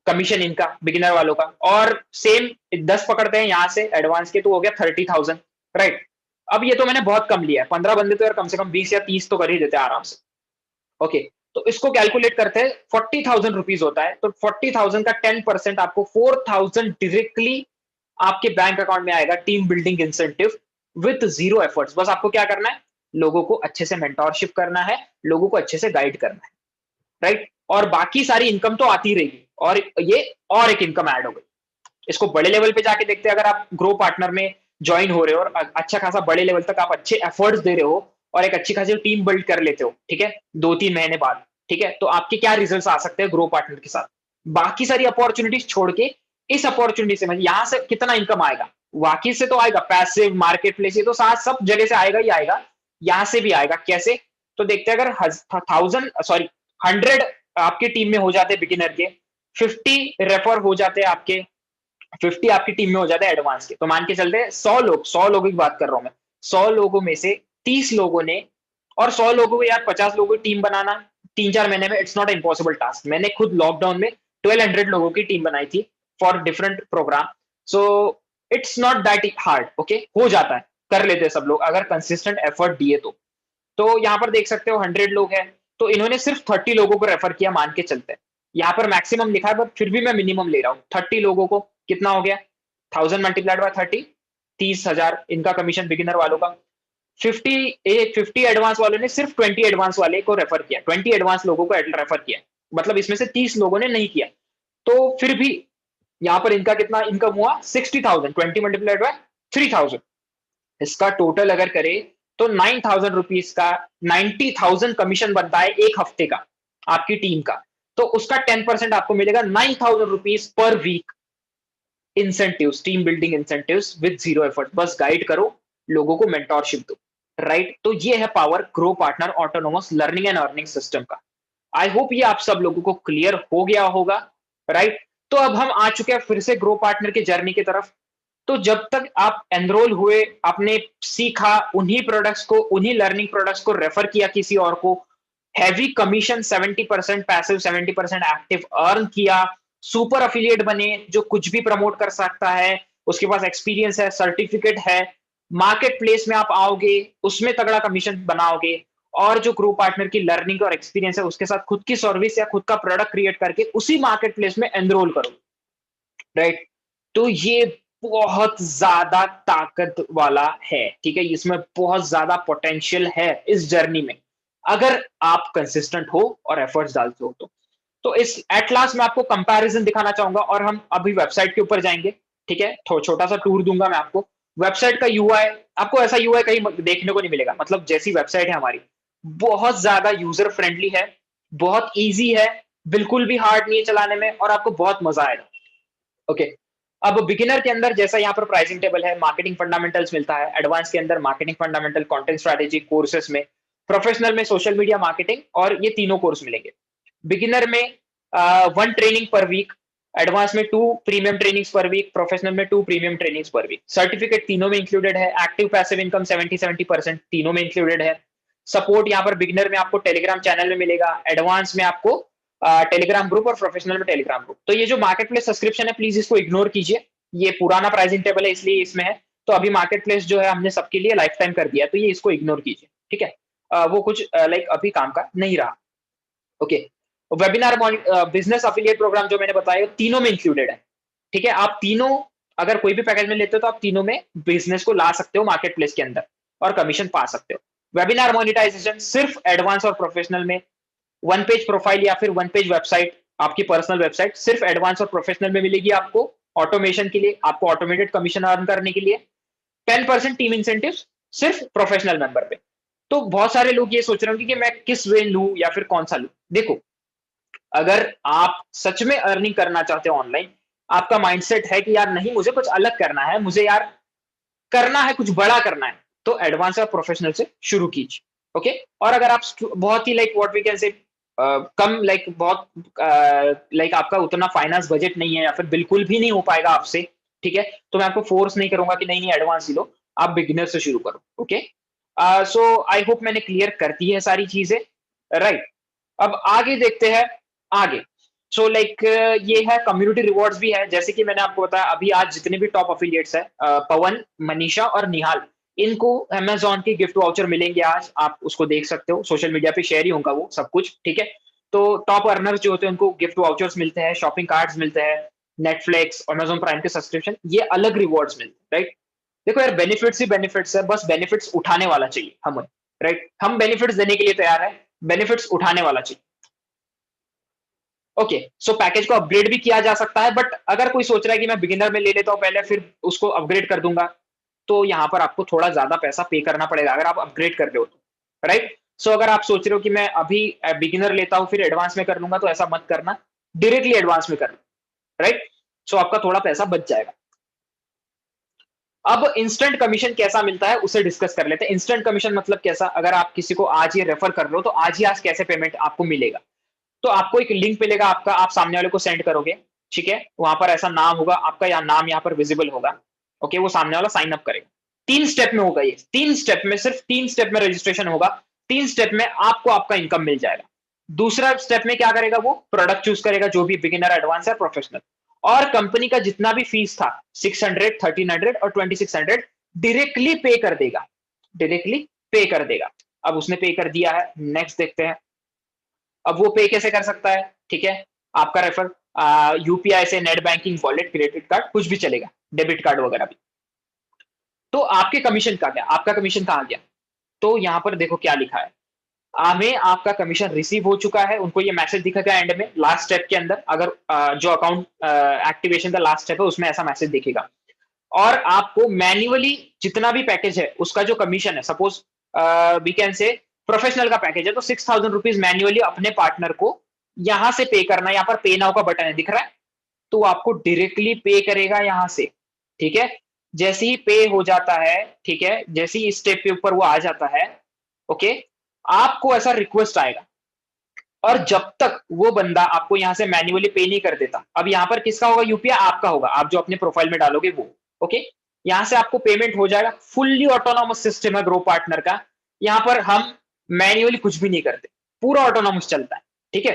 कमीशन इनका बिगिनर वालों का। और सेम 10 पकड़ते हैं यहां से एडवांस के, तो हो गया 30,000, राइट। अब ये तो मैंने बहुत कम लिया है, 15 बंदे तो यार कम से कम 20 या 30 तो कर ही देते हैं आराम से, ओके। तो इसको कैलकुलेट करते हैं, 40,000 रुपीज होता है, तो 40,000 का 10% आपको 4,000 डायरेक्टली आपके बैंक अकाउंट में आएगा, team building incentive with zero efforts. बस आपको क्या करना है, लोगों को अच्छे से मेंटोरशिप करना है, लोगों को अच्छे से गाइड करना है, राइट। और बाकी सारी इनकम तो आती रहेगी, और ये और एक इनकम ऐड हो गई। इसको बड़े लेवल पे जाके देखते हैं, अगर आप ग्रो पार्टनर में ज्वाइन हो रहे हो और अच्छा खासा बड़े लेवल तक आप अच्छे एफर्ट्स दे रहे हो और एक अच्छी खासी टीम बिल्ड कर लेते हो, ठीक है, 2-3 महीने बाद, ठीक है, तो आपके क्या रिजल्ट्स आ सकते हैं ग्रो पार्टनर के साथ। बाकी सारी अपॉर्चुनिटीज छोड़ के इस अपॉर्चुनिटी से, मतलब यहां से कितना इनकम आएगा, बाकी से तो आएगा, पैसिव मार्केट प्लेस, ये तो साथ सब जगह से आएगा ही आएगा, यहां से भी आएगा। कैसे, तो देखते हैं, अगर 100 आपके टीम में हो जाते हैं बिगिनर के, 50 रेफर हो जाते हैं आपके, 50 आपकी टीम में हो जाते हैं एडवांस के, तो मान के चलते हैं 100 लोगों की बात कर रहा हूं मैं, 100 लोगों में से 30 लोगों ने, और 100 लोगों को यार 50 लोगों की टीम बनाना 3-4 महीने में, इट्स नॉट इम्पॉसिबल टास्क। मैंने खुद लॉकडाउन में 1200 लोगों की टीम बनाई थी for different program, so it's not that hard, okay, हो जाता है, कर लेते हैं सब लोग अगर कंसिस्टेंट एफर्ट दिए तो यहाँ पर देख सकते हो 100 लोग हैं, तो इन्होंने सिर्फ 30 लोगों को रेफर किया, मान के चलते हैं। यहाँ पर मैक्सिमम लिखा है बट फिर भी मैं मिनिमम ले रहा हूँ, 30 लोगों को कितना हो गया, 1000 मल्टीप्लाइड बाय 30, 30,000 इनका कमीशन बिगिनर वालों का। 50 एडवांस वालों ने सिर्फ 20 एडवांस वाले को रेफर किया, 20 एडवांस लोगों को रेफर किया, मतलब इसमें से 30 लोगों ने नहीं किया, तो फिर भी यहाँ पर इनका कितना इनकम हुआ, 60,000, 20 मल्टीप्लाइड बाय 3000, इसका टोटल अगर करे तो 9,000 रुपीज का 90,000 कमीशन बनता है एक हफ्ते का आपकी टीम का। तो उसका 10% आपको मिलेगा 9,000 rupees per week incentives, team building incentives with zero effort. बस गाइड करो, लोगों को मेंटोरशिप दो, राइट। तो ये है power Grow Partner autonomous learning and earning system का। आई होप ये आप सब लोगों को क्लियर हो गया होगा, राइट। तो अब हम आ चुके हैं फिर से ग्रो पार्टनर की जर्नी की तरफ। तो जब तक आप एनरोल हुए, आपने सीखा उन्हीं प्रोडक्ट्स को, उन्हीं लर्निंग प्रोडक्ट्स को रेफर किया किसी और को, heavy commission 70% passive 70% active earn किया, सुपर अफिलिएट बने जो कुछ भी प्रमोट कर सकता है, उसके पास एक्सपीरियंस है, सर्टिफिकेट है, मार्केट प्लेस में आप आओगे उसमें तगड़ा कमीशन बनाओगे, और जो ग्रो पार्टनर की लर्निंग और एक्सपीरियंस है उसके साथ खुद की सर्विस या खुद का प्रोडक्ट क्रिएट करके उसी मार्केट प्लेस में एनरोल करो, राइट। तो ये बहुत ज्यादा ताकत वाला है, ठीक है, इसमें बहुत ज्यादा पोटेंशियल है इस जर्नी में, अगर आप कंसिस्टेंट हो और एफर्ट्स डालते हो तो इस एट लास्ट मैं आपको कंपैरिजन दिखाना चाहूंगा, और हम अभी वेबसाइट के ऊपर जाएंगे, ठीक है, छोटा सा टूर दूंगा मैं आपको। वेबसाइट का यूआई, आपको ऐसा यूआई कहीं देखने को नहीं मिलेगा, मतलब जैसी वेबसाइट है हमारी, बहुत ज्यादा यूजर फ्रेंडली है, बहुत ईजी है, बिल्कुल भी हार्ड नहीं है चलाने में, और आपको बहुत मजा आएगा, ओके। अब बिगिनर के अंदर जैसा यहाँ पर प्राइसिंग टेबल है, मार्केटिंग फंडामेंटल्स मिलता है, एडवांस के अंदर marketing fundamental, content strategy courses में, प्रोफेशनल में सोशल मीडिया मार्केटिंग, और ये तीनों कोर्स मिलेंगे। बिगिनर में 1 ट्रेनिंग पर वीक, एडवांस में 2 premium trainings per week, professional में 2 premium trainings per week, certificate तीनों में इंक्लूडेड है, एक्टिव पैसिव इनकम 70% तीनों में इंक्लूडेड है। सपोर्ट यहाँ पर बिगिनर में आपको टेलीग्राम चैनल में मिलेगा, एडवांस में आपको टेलीग्राम ग्रुप, और प्रोफेशनल में टेलीग्राम ग्रुप। तो ये जो मार्केट प्लेस सब्सक्रिप्शन है प्लीज इसको इग्नोर कीजिए, ये पुराना प्राइसिंग टेबल है इसलिए इसमें है, तो अभी मार्केट प्लेस जो है हमने सबके लिए लाइफ टाइम कर दिया है, तो ये इसको इग्नोर कीजिए, ठीक है। वो कुछ लाइक अभी काम का नहीं रहा, okay. Webinar, business affiliate programme जो मैंने बताया तीनों में इंक्लूडेड है, ठीक है, आप तीनों अगर कोई भी पैकेज में लेते हो तो आप तीनों में बिजनेस को ला सकते हो मार्केट प्लेस के अंदर और कमीशन पा सकते हो। वेबिनार मोनिटाइजेशन सिर्फ एडवांस और प्रोफेशनल में, वन पेज प्रोफाइल या फिर वन पेज वेबसाइट, आपकी पर्सनल वेबसाइट सिर्फ एडवांस और प्रोफेशनल में मिलेगी आपको, ऑटोमेशन के लिए, आपको ऑटोमेटेड कमीशन अर्न करने के लिए। 10% टीम इंसेंटिव सिर्फ प्रोफेशनल मेंबर पे। तो बहुत सारे लोग ये सोच रहे होंगे कि मैं किस वे लूं या फिर कौन सा लूं। देखो, अगर आप सच में अर्निंग करना चाहते हो ऑनलाइन, आपका माइंडसेट है कि यार नहीं मुझे कुछ अलग करना है, मुझे यार करना है, कुछ बड़ा करना है, तो एडवांस और प्रोफेशनल से शुरू कीजिए। ओके, और अगर आप बहुत ही like what we can say कम लाइक बहुत लाइक आपका उतना फाइनेंस बजट नहीं है या फिर बिल्कुल भी नहीं हो पाएगा आपसे, ठीक है, तो मैं आपको फोर्स नहीं करूंगा कि नहीं नहीं एडवांस ही लो, आप बिगिनर से शुरू करो। ओके, सो आई होप मैंने क्लियर कर दी है सारी चीजें, राइट। अब आगे देखते हैं आगे। सो लाइक ये है कम्युनिटी रिवॉर्ड्स भी है, जैसे कि मैंने आपको बताया अभी आज जितने भी टॉप अफिलिएट्स है, पवन, मनीषा और निहाल, इनको अमेजोन के गिफ्ट वाउचर मिलेंगे आज, आप उसको देख सकते हो, सोशल मीडिया पे शेयर ही होगा वो सब कुछ, ठीक है। तो टॉप अर्नर्स जो होते हैं उनको गिफ्ट वाउचर्स मिलते हैं, शॉपिंग कार्ड्स मिलते हैं, नेटफ्लिक्स, अमेजोन प्राइम के सब्सक्रिप्शन, ये अलग रिवॉर्ड्स मिलते हैं, राइट। देखो यार, बेनिफिट्स ही बेनिफिट्स है, बस बेनिफिट्स उठाने वाला चाहिए हमें, राइट। हम बेनिफिट्स देने के लिए तैयार है, बेनिफिट्स उठाने वाला चाहिए। ओके, सो पैकेज को अपग्रेड भी किया जा सकता है, बट अगर कोई सोच रहा है कि मैं बिगिनर में ले लेता हूं पहले फिर उसको अपग्रेड कर दूंगा, तो यहां पर आपको थोड़ा ज्यादा पैसा पे करना पड़ेगा अगर आप अपग्रेड कर रहे हो तो, राइट। सो अगर आप सोच रहे हो कि मैं अभी बिगिनर लेता हूं फिर एडवांस में कर लूंगा, तो ऐसा मत करना, डायरेक्टली एडवांस में करना, राइट। सो आपका थोड़ा पैसा बच जाएगा। अब इंस्टेंट कमीशन कैसा मिलता है उसे डिस्कस कर लेते हैं। इंस्टेंट कमीशन मतलब कैसा, अगर आप किसी को आज ये रेफर कर रहे हो तो आज ही आज कैसे पेमेंट आपको मिलेगा। तो आपको एक लिंक मिलेगा आपका, आप सामने वाले को सेंड करोगे, ठीक है, वहां पर ऐसा नाम होगा आपका या नाम यहाँ पर विजिबल होगा, ओके, वो सामने वाला साइन अप करेगा। 3 स्टेप में होगा ये, 3 स्टेप में, सिर्फ 3 स्टेप में रजिस्ट्रेशन होगा, 3 स्टेप में आपको आपका इनकम मिल जाएगा। दूसरा स्टेप में क्या करेगा, वो प्रोडक्ट चूज करेगा जो भी बिगिनर, एडवांस या प्रोफेशनल, और कंपनी का जितना भी फीस था 600, 1300 और 2600 डायरेक्टली पे कर देगा, डायरेक्टली पे कर देगा। अब उसने पे कर दिया है, नेक्स्ट देखते हैं। अब वो पे कैसे कर सकता है, ठीक है, आपका रेफर यूपीआई से, net banking, wallet, credit card, कुछ भी चलेगा, डेबिट कार्ड वगैरह भी। तो आपके कमीशन का क्या, आपका कमीशन कहाँ गया, तो यहाँ पर देखो क्या लिखा है, हमें आपका कमीशन रिसीव हो चुका है, उनको ये मैसेज दिखेगा एंड में लास्ट स्टेप के अंदर, अगर जो अकाउंट एक्टिवेशन का लास्ट स्टेप है उसमें ऐसा मैसेज दिखेगा। और आपको मैन्युअली जितना भी पैकेज है उसका जो कमीशन है, suppose we can say professional का पैकेज है तो 6000 रुपीज मैन्युअली अपने पार्टनर को यहां से पे करना है। यहाँ पर पे नाउ का बटन है, दिख रहा है, तो आपको डायरेक्टली पे करेगा यहां से, ठीक है। जैसे ही पे हो जाता है, ठीक है, जैसे ही स्टेप के ऊपर वो आ जाता है, ओके, आपको ऐसा रिक्वेस्ट आएगा, और जब तक वो बंदा आपको यहां से मैन्युअली पे नहीं कर देता, अब यहां पर किसका होगा, यूपीआई आपका होगा, आप जो अपने प्रोफाइल में डालोगे वो, ओके, यहां से आपको पेमेंट हो जाएगा। फुल्ली ऑटोनॉमस सिस्टम है ग्रो पार्टनर का, यहां पर हम मैन्युअली कुछ भी नहीं करते, पूरा ऑटोनॉमस चलता है, ठीक है।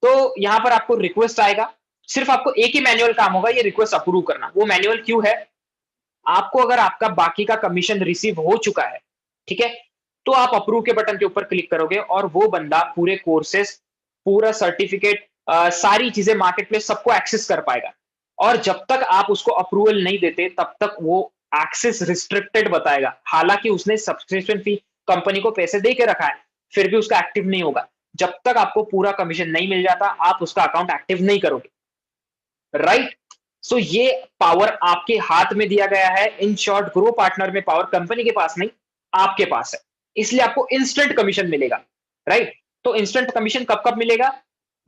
तो यहां पर आपको रिक्वेस्ट आएगा, सिर्फ आपको एक ही मैनुअल काम होगा, ये रिक्वेस्ट अप्रूव करना। वो मैनुअल क्यों है, आपको अगर आपका बाकी का कमीशन रिसीव हो चुका है, ठीक है, तो आप अप्रूव के बटन के ऊपर क्लिक करोगे और वो बंदा पूरे कोर्सेस, पूरा सर्टिफिकेट, सारी चीजें मार्केट प्लेस सबको एक्सेस कर पाएगा। और जब तक आप उसको अप्रूवल नहीं देते तब तक वो एक्सेस रिस्ट्रिक्टेड बताएगा, हालांकि उसने सब्सक्रिप्शन फी कंपनी को पैसे दे के रखा है, फिर भी उसका एक्टिव नहीं होगा। जब तक आपको पूरा कमीशन नहीं मिल जाता आप उसका अकाउंट एक्टिव नहीं करोगे, राइट। सो ये पावर आपके हाथ में दिया गया है। इन शॉर्ट, ग्रो पार्टनर में पावर कंपनी के पास नहीं, आपके पास है, इसलिए आपको इंस्टेंट कमीशन मिलेगा, राइट। तो इंस्टेंट कमीशन कब कब मिलेगा,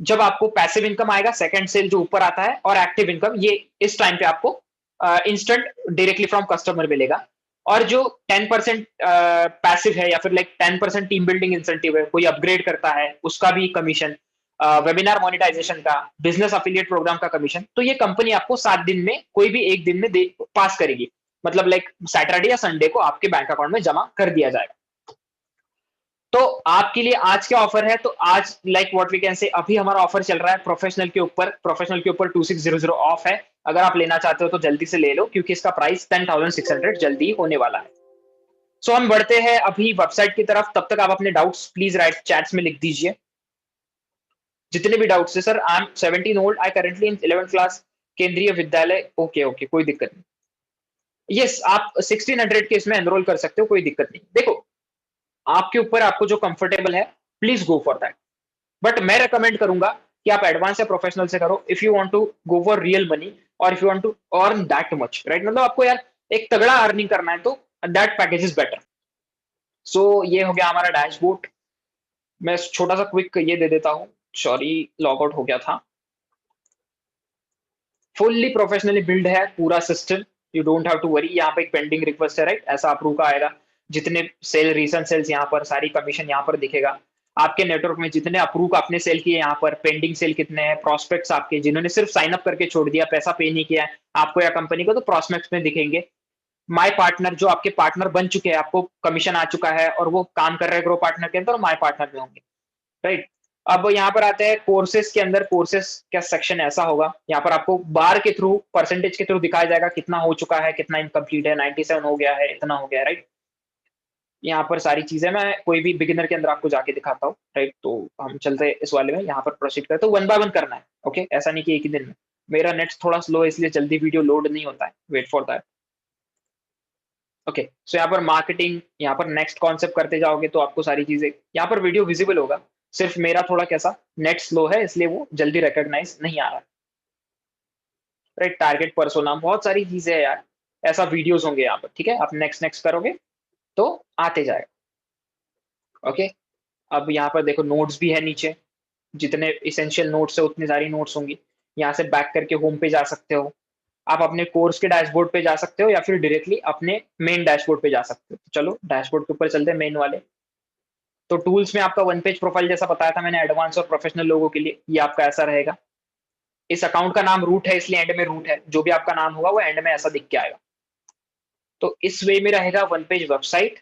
जब आपको पैसिव इनकम आएगा, सेकंड सेल जो ऊपर आता है, और एक्टिव इनकम, ये इस टाइम पे आपको इंस्टेंट डायरेक्टली फ्रॉम कस्टमर मिलेगा। और जो 10% पैसिव है या फिर लाइक 10% टीम बिल्डिंग इंसेंटिव है, कोई अपग्रेड करता है उसका भी कमीशन, वेबिनार मोनेटाइजेशन का, बिजनेस अफिलिएट प्रोग्राम का कमीशन, तो ये कंपनी आपको 7 दिन में, कोई भी एक दिन में पास करेगी, मतलब लाइक सैटरडे या संडे को आपके बैंक अकाउंट में जमा कर दिया जाएगा। तो आपके लिए आज क्या ऑफर है, तो आज लाइक व्हाट वी कैन से, अभी हमारा ऑफर चल रहा है प्रोफेशनल के ऊपर, 2600 ऑफ है। अगर आप लेना चाहते हो तो जल्दी से ले लो, क्योंकि इसका प्राइस 10,600 जल्दी ही होने वाला है। सो हम बढ़ते हैं अभी वेबसाइट की तरफ, तब तक आप अपने डाउट्स प्लीज राइट चैट्स में लिख दीजिए, जितने भी डाउट्स है। Sir I am 17 old, I currently in 11th class, केंद्रीय विद्यालय, ओके ओके, कोई दिक्कत नहीं। यस, आप 1600 के इसमें एनरोल कर सकते हो, कोई दिक्कत नहीं। देखो, आपके ऊपर, आपको जो कंफर्टेबल है, please go for that. But मैं रेकमेंड करूंगा कि आप एडवांस या प्रोफेशनल से करो, if you want to go for real money, और if you want to earn that much, right? मतलब आपको यार एक तगड़ा अर्निंग करना है, तो that package is better. So ये हो गया हमारा डैशबोर्ड। मैं छोटा सा क्विक ये दे देता हूँ, सॉरी लॉग आउट हो गया था। फुल्ली प्रोफेशनली बिल्ड है पूरा system, you don't have to worry. यहाँ पे एक पेंडिंग रिक्वेस्ट है, राइट? ऐसा अप्रूव का आएगा, जितने सेल, रीसेंट सेल्स यहाँ पर, सारी कमीशन यहाँ पर दिखेगा। आपके नेटवर्क में जितने अप्रूव आपने सेल किए, यहाँ पर पेंडिंग सेल कितने हैं, प्रोस्पेक्ट्स आपके जिन्होंने सिर्फ साइन अप करके छोड़ दिया, पैसा पे नहीं किया है आपको या कंपनी को, तो प्रोस्पेक्ट्स में दिखेंगे। माय पार्टनर, जो आपके पार्टनर बन चुके हैं, आपको कमीशन आ चुका है और वो काम कर रहे हैं ग्रो पार्टनर के अंदर, माय पार्टनर में होंगे, राइट? अब यहाँ पर आते हैं कोर्सेज के अंदर। कोर्सेज का सेक्शन ऐसा होगा, यहाँ पर आपको बार के थ्रू, परसेंटेज के थ्रू दिखाया जाएगा कितना हो चुका है, कितना इनकम्प्लीट है, 97 हो गया है, इतना हो गया है, राइट? यहाँ पर सारी चीजें मैं कोई भी बिगिनर के अंदर आपको जाके दिखाता हूँ, राइट? तो हम चलते हैं इस वाले में, यहाँ पर प्रोसीड करते, तो वन बाय वन करना है, ओके? ऐसा नहीं कि एक ही दिन में। मेरा नेट थोड़ा स्लो है, इसलिए जल्दी वीडियो लोड नहीं होता है, वेट फॉर दैट। ओके, सो यहाँ पर मार्केटिंग, यहाँ पर नेक्स्ट कॉन्सेप्ट करते जाओगे तो आपको सारी चीजें यहाँ पर वीडियो विजिबल होगा। सिर्फ मेरा थोड़ा कैसा नेट स्लो है, इसलिए वो जल्दी रिकॉग्नाइज नहीं आ रहा, राइट? टारगेट पर्सोना, बहुत सारी चीजें है यार, ऐसा वीडियोस होंगे यहाँ पर, ठीक है? आप नेक्स्ट नेक्स्ट करोगे तो आते जाएगा, ओके? अब यहाँ पर देखो नोट्स भी है नीचे, जितने इसेंशियल नोट्स है उतनी सारी नोट्स होंगी। यहाँ से बैक करके होम पे जा सकते हो, आप अपने कोर्स के डैशबोर्ड पे जा सकते हो, या फिर डायरेक्टली अपने मेन डैशबोर्ड पे जा सकते हो। तो चलो डैशबोर्ड के ऊपर चलते हैं, मेन वाले। तो टूल्स में आपका वन पेज प्रोफाइल जैसा बताया था मैंने, एडवांस और प्रोफेशनल लोगों के लिए ये आपका ऐसा रहेगा। इस अकाउंट का नाम रूट है, इसलिए एंड में रूट है, जो भी आपका नाम होगा वो एंड में ऐसा दिख के आएगा। तो इस वे में रहेगा वन पेज वेबसाइट।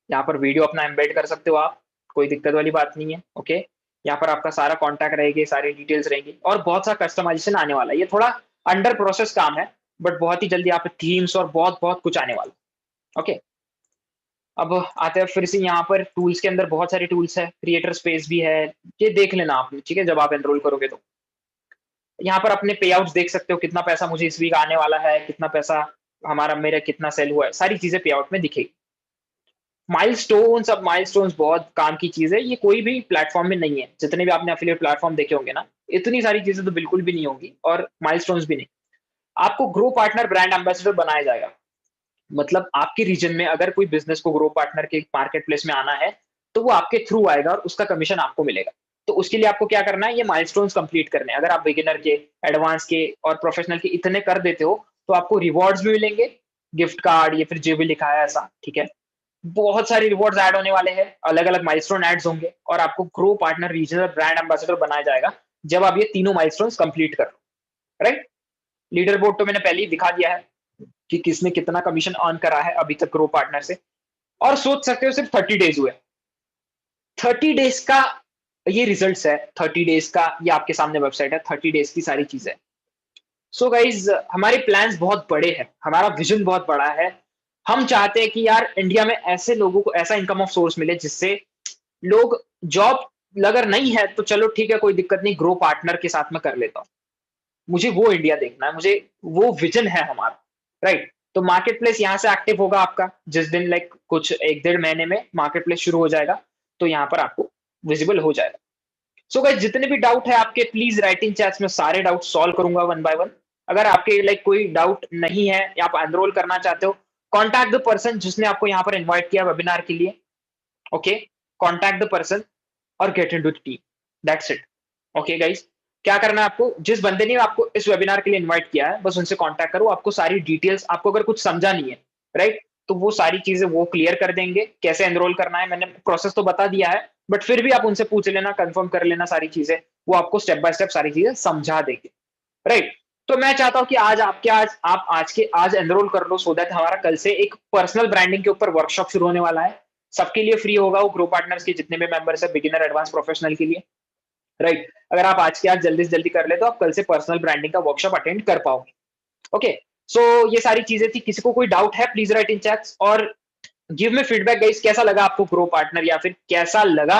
यहाँ पर वीडियो अपना एम्बेड कर सकते हो आप, कोई दिक्कत वाली बात नहीं है, ओके? यहाँ पर आपका सारा कॉन्टैक्ट रहेगी, सारी डिटेल्स रहेंगी, और बहुत सा कस्टमाइजेशन आने वाला है। ये थोड़ा अंडर प्रोसेस काम है, बट बहुत ही जल्दी यहाँ पे थीम्स और बहुत बहुत कुछ आने वाला है, ओके? अब आते हैं फिर से यहाँ पर टूल्स के अंदर, बहुत सारे टूल्स है, क्रिएटर स्पेस भी है, ये देख लेना आपने, ठीक है? जब आप एनरोल करोगे तो यहाँ पर अपने पे आउट्स देख सकते हो, कितना पैसा मुझे इस वीक आने वाला है, कितना पैसा हमारा, मेरा कितना सेल हुआ है, सारी चीजें पे आउट में दिखेगी। माइलस्टोन्स, अब माइलस्टोन्स बहुत काम की चीज है, ये कोई भी प्लेटफॉर्म में नहीं है। जितने भी आपने एफिलिएट प्लेटफॉर्म देखे होंगे ना, इतनी सारी चीजें तो बिल्कुल भी नहीं होगी, और माइलस्टोन्स भी नहीं। आपको ग्रो पार्टनर ब्रांड एम्बेसडर बनाया जाएगा, मतलब आपके रीजन में अगर कोई बिजनेस को ग्रो पार्टनर के मार्केट प्लेस में आना है, तो वो आपके थ्रू आएगा और उसका कमीशन आपको मिलेगा। तो उसके लिए आपको क्या करना है, ये माइलस्टोन्स कंप्लीट करने हैं। अगर आप बिगिनर के, एडवांस के और प्रोफेशनल के इतने कर देते हो, तो आपको रिवॉर्ड्स भी मिलेंगे, गिफ्ट कार्ड, या फिर जो भी लिखा है ऐसा, ठीक है? बहुत सारे रिवॉर्ड्स ऐड होने वाले हैं, अलग अलग माइलस्टोन एड्स होंगे, और आपको Grow partner, regional brand ambassador बनाया जाएगा जब आप ये तीनों माइलस्टोन्स कंप्लीट कर लो, राइट? लीडर बोर्ड तो मैंने पहले ही दिखा दिया है कि किसने कितना कमीशन अर्न करा है अभी तक ग्रो पार्टनर से। और सोच सकते हो सिर्फ 30 डेज हुए, 30 डेज का ये रिजल्ट्स है, 30 डेज का ये आपके सामने वेबसाइट है, 30 डेज की सारी चीजें। सो गाइज, हमारे प्लान्स बहुत बड़े हैं, हमारा विजन बहुत बड़ा है। हम चाहते हैं कि यार इंडिया में ऐसे लोगों को ऐसा इनकम ऑफ सोर्स मिले, जिससे लोग, जॉब अगर नहीं है तो चलो ठीक है, कोई दिक्कत नहीं, ग्रो पार्टनर के साथ में कर लेता हूँ। मुझे वो इंडिया देखना है, मुझे वो विजन है हमारा, राइट? तो मार्केट प्लेस यहाँ से एक्टिव होगा आपका जिस दिन, लाइक कुछ 1-1.5 महीने में मार्केट प्लेस शुरू हो जाएगा, तो यहाँ पर आपको विजिबल हो जाएगा। सो गाइस, जितने भी डाउट है आपके, प्लीज राइट इन चैट्स में, सारे डाउट सॉल्व करूंगा वन बाय वन। अगर आपके लाइक कोई डाउट नहीं है या आप एनरोल करना चाहते हो, कॉन्टैक्ट द पर्सन जिसने आपको यहाँ पर इन्वाइट किया वेबिनार के लिए, ओके? कॉन्टैक्ट द पर्सन और get into the team, that's it, okay guys? क्या करना है आपको, जिस बंदे ने आपको इस वेबिनार के लिए इनवाइट किया है, बस उनसे कांटेक्ट करो, आपको सारी डिटेल्स, आपको अगर कुछ समझा नहीं है, राइट, तो वो सारी चीजें वो क्लियर कर देंगे। कैसे एनरोल करना है मैंने प्रोसेस तो बता दिया है, बट फिर भी आप उनसे पूछ लेना, कंफर्म कर लेना सारी चीजें, वो आपको स्टेप बाय स्टेप सारी चीजें समझा देंगे, राइट? तो मैं चाहता हूं कि आज एनरोल कर लो, सो दैट हमारा कल से एक पर्सनल ब्रांडिंग के ऊपर वर्कशॉप शुरू होने वाला है। सबके लिए फ्री होगा, वो ग्रो पार्टनर्स के जितने भी मेंबर्स है, बिगिनर, एडवांस, प्रोफेशनल के लिए, राइट? अगर आप आज के आज जल्दी से जल्दी कर ले, तो आप कल से पर्सनल ब्रांडिंग का वर्कशॉप अटेंड कर पाओगे, ओके? सो ये सारी चीजें थी। किसी को कोई डाउट है, प्लीज राइट इन चैट्स, और गिव मी फीडबैक गाइस, कैसा लगा आपको ग्रो पार्टनर, या फिर कैसा लगा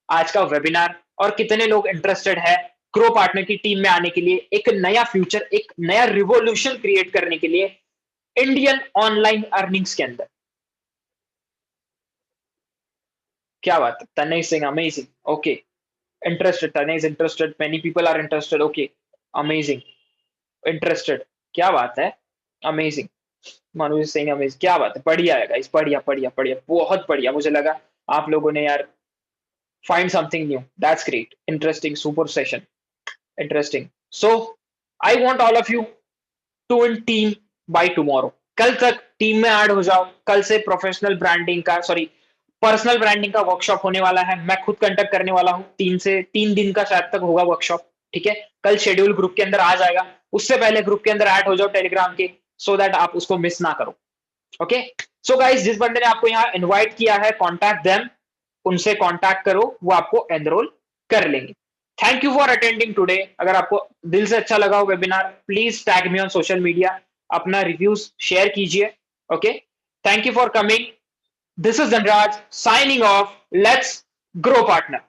आज का वेबिनार, और कितने लोग इंटरेस्टेड है ग्रो पार्टनर की टीम में आने के लिए, एक नया फ्यूचर, एक नया रिवॉल्यूशन क्रिएट करने के लिए इंडियन ऑनलाइन अर्निंग्स के अंदर। क्या बात है, Tanay Singh, amazing, okay, interested, Tanay is interested, many people are interested, okay, amazing, interested, क्या बात है, अमेजिंग, मनोज सिंह अमेजिंग, क्या बात है, बढ़िया है गाइस, बढ़िया बढ़िया बढ़िया, बहुत बढ़िया, मुझे लगा आप लोगों ने यार find something new. That's great. Interesting. Super session. Interesting. So, I want all of you to in team by tomorrow. कल तक टीम में ऐड हो जाओ। कल से प्रोफेशनल ब्रांडिंग का, सॉरी, पर्सनल ब्रांडिंग का वर्कशॉप होने वाला है। मैं खुद कंडक्ट करने वाला हूँ। 3 दिन का शायद तक होगा वर्कशॉप। ठीक है, कल शेड्यूल ग्रुप के अंदर आ जाएगा। उससे पहले ग्रुप के अंदर ऐड हो जाओ टेलीग्राम के, सो दैट आप उसको मिस ना करो। ओके, सो गाइस, जिस बंदे ने आपको यहाँ इन्वाइट किया है, कॉन्टैक्ट देम, उनसे कांटेक्ट करो, वो आपको एनरोल कर लेंगे। Thank you for attending today. अगर आपको दिल से अच्छा लगा हो webinar, please tag me on social media, अपना रिव्यूज शेयर कीजिए। Okay, thank you for coming. This is Dhanraj signing off. Let's grow partner.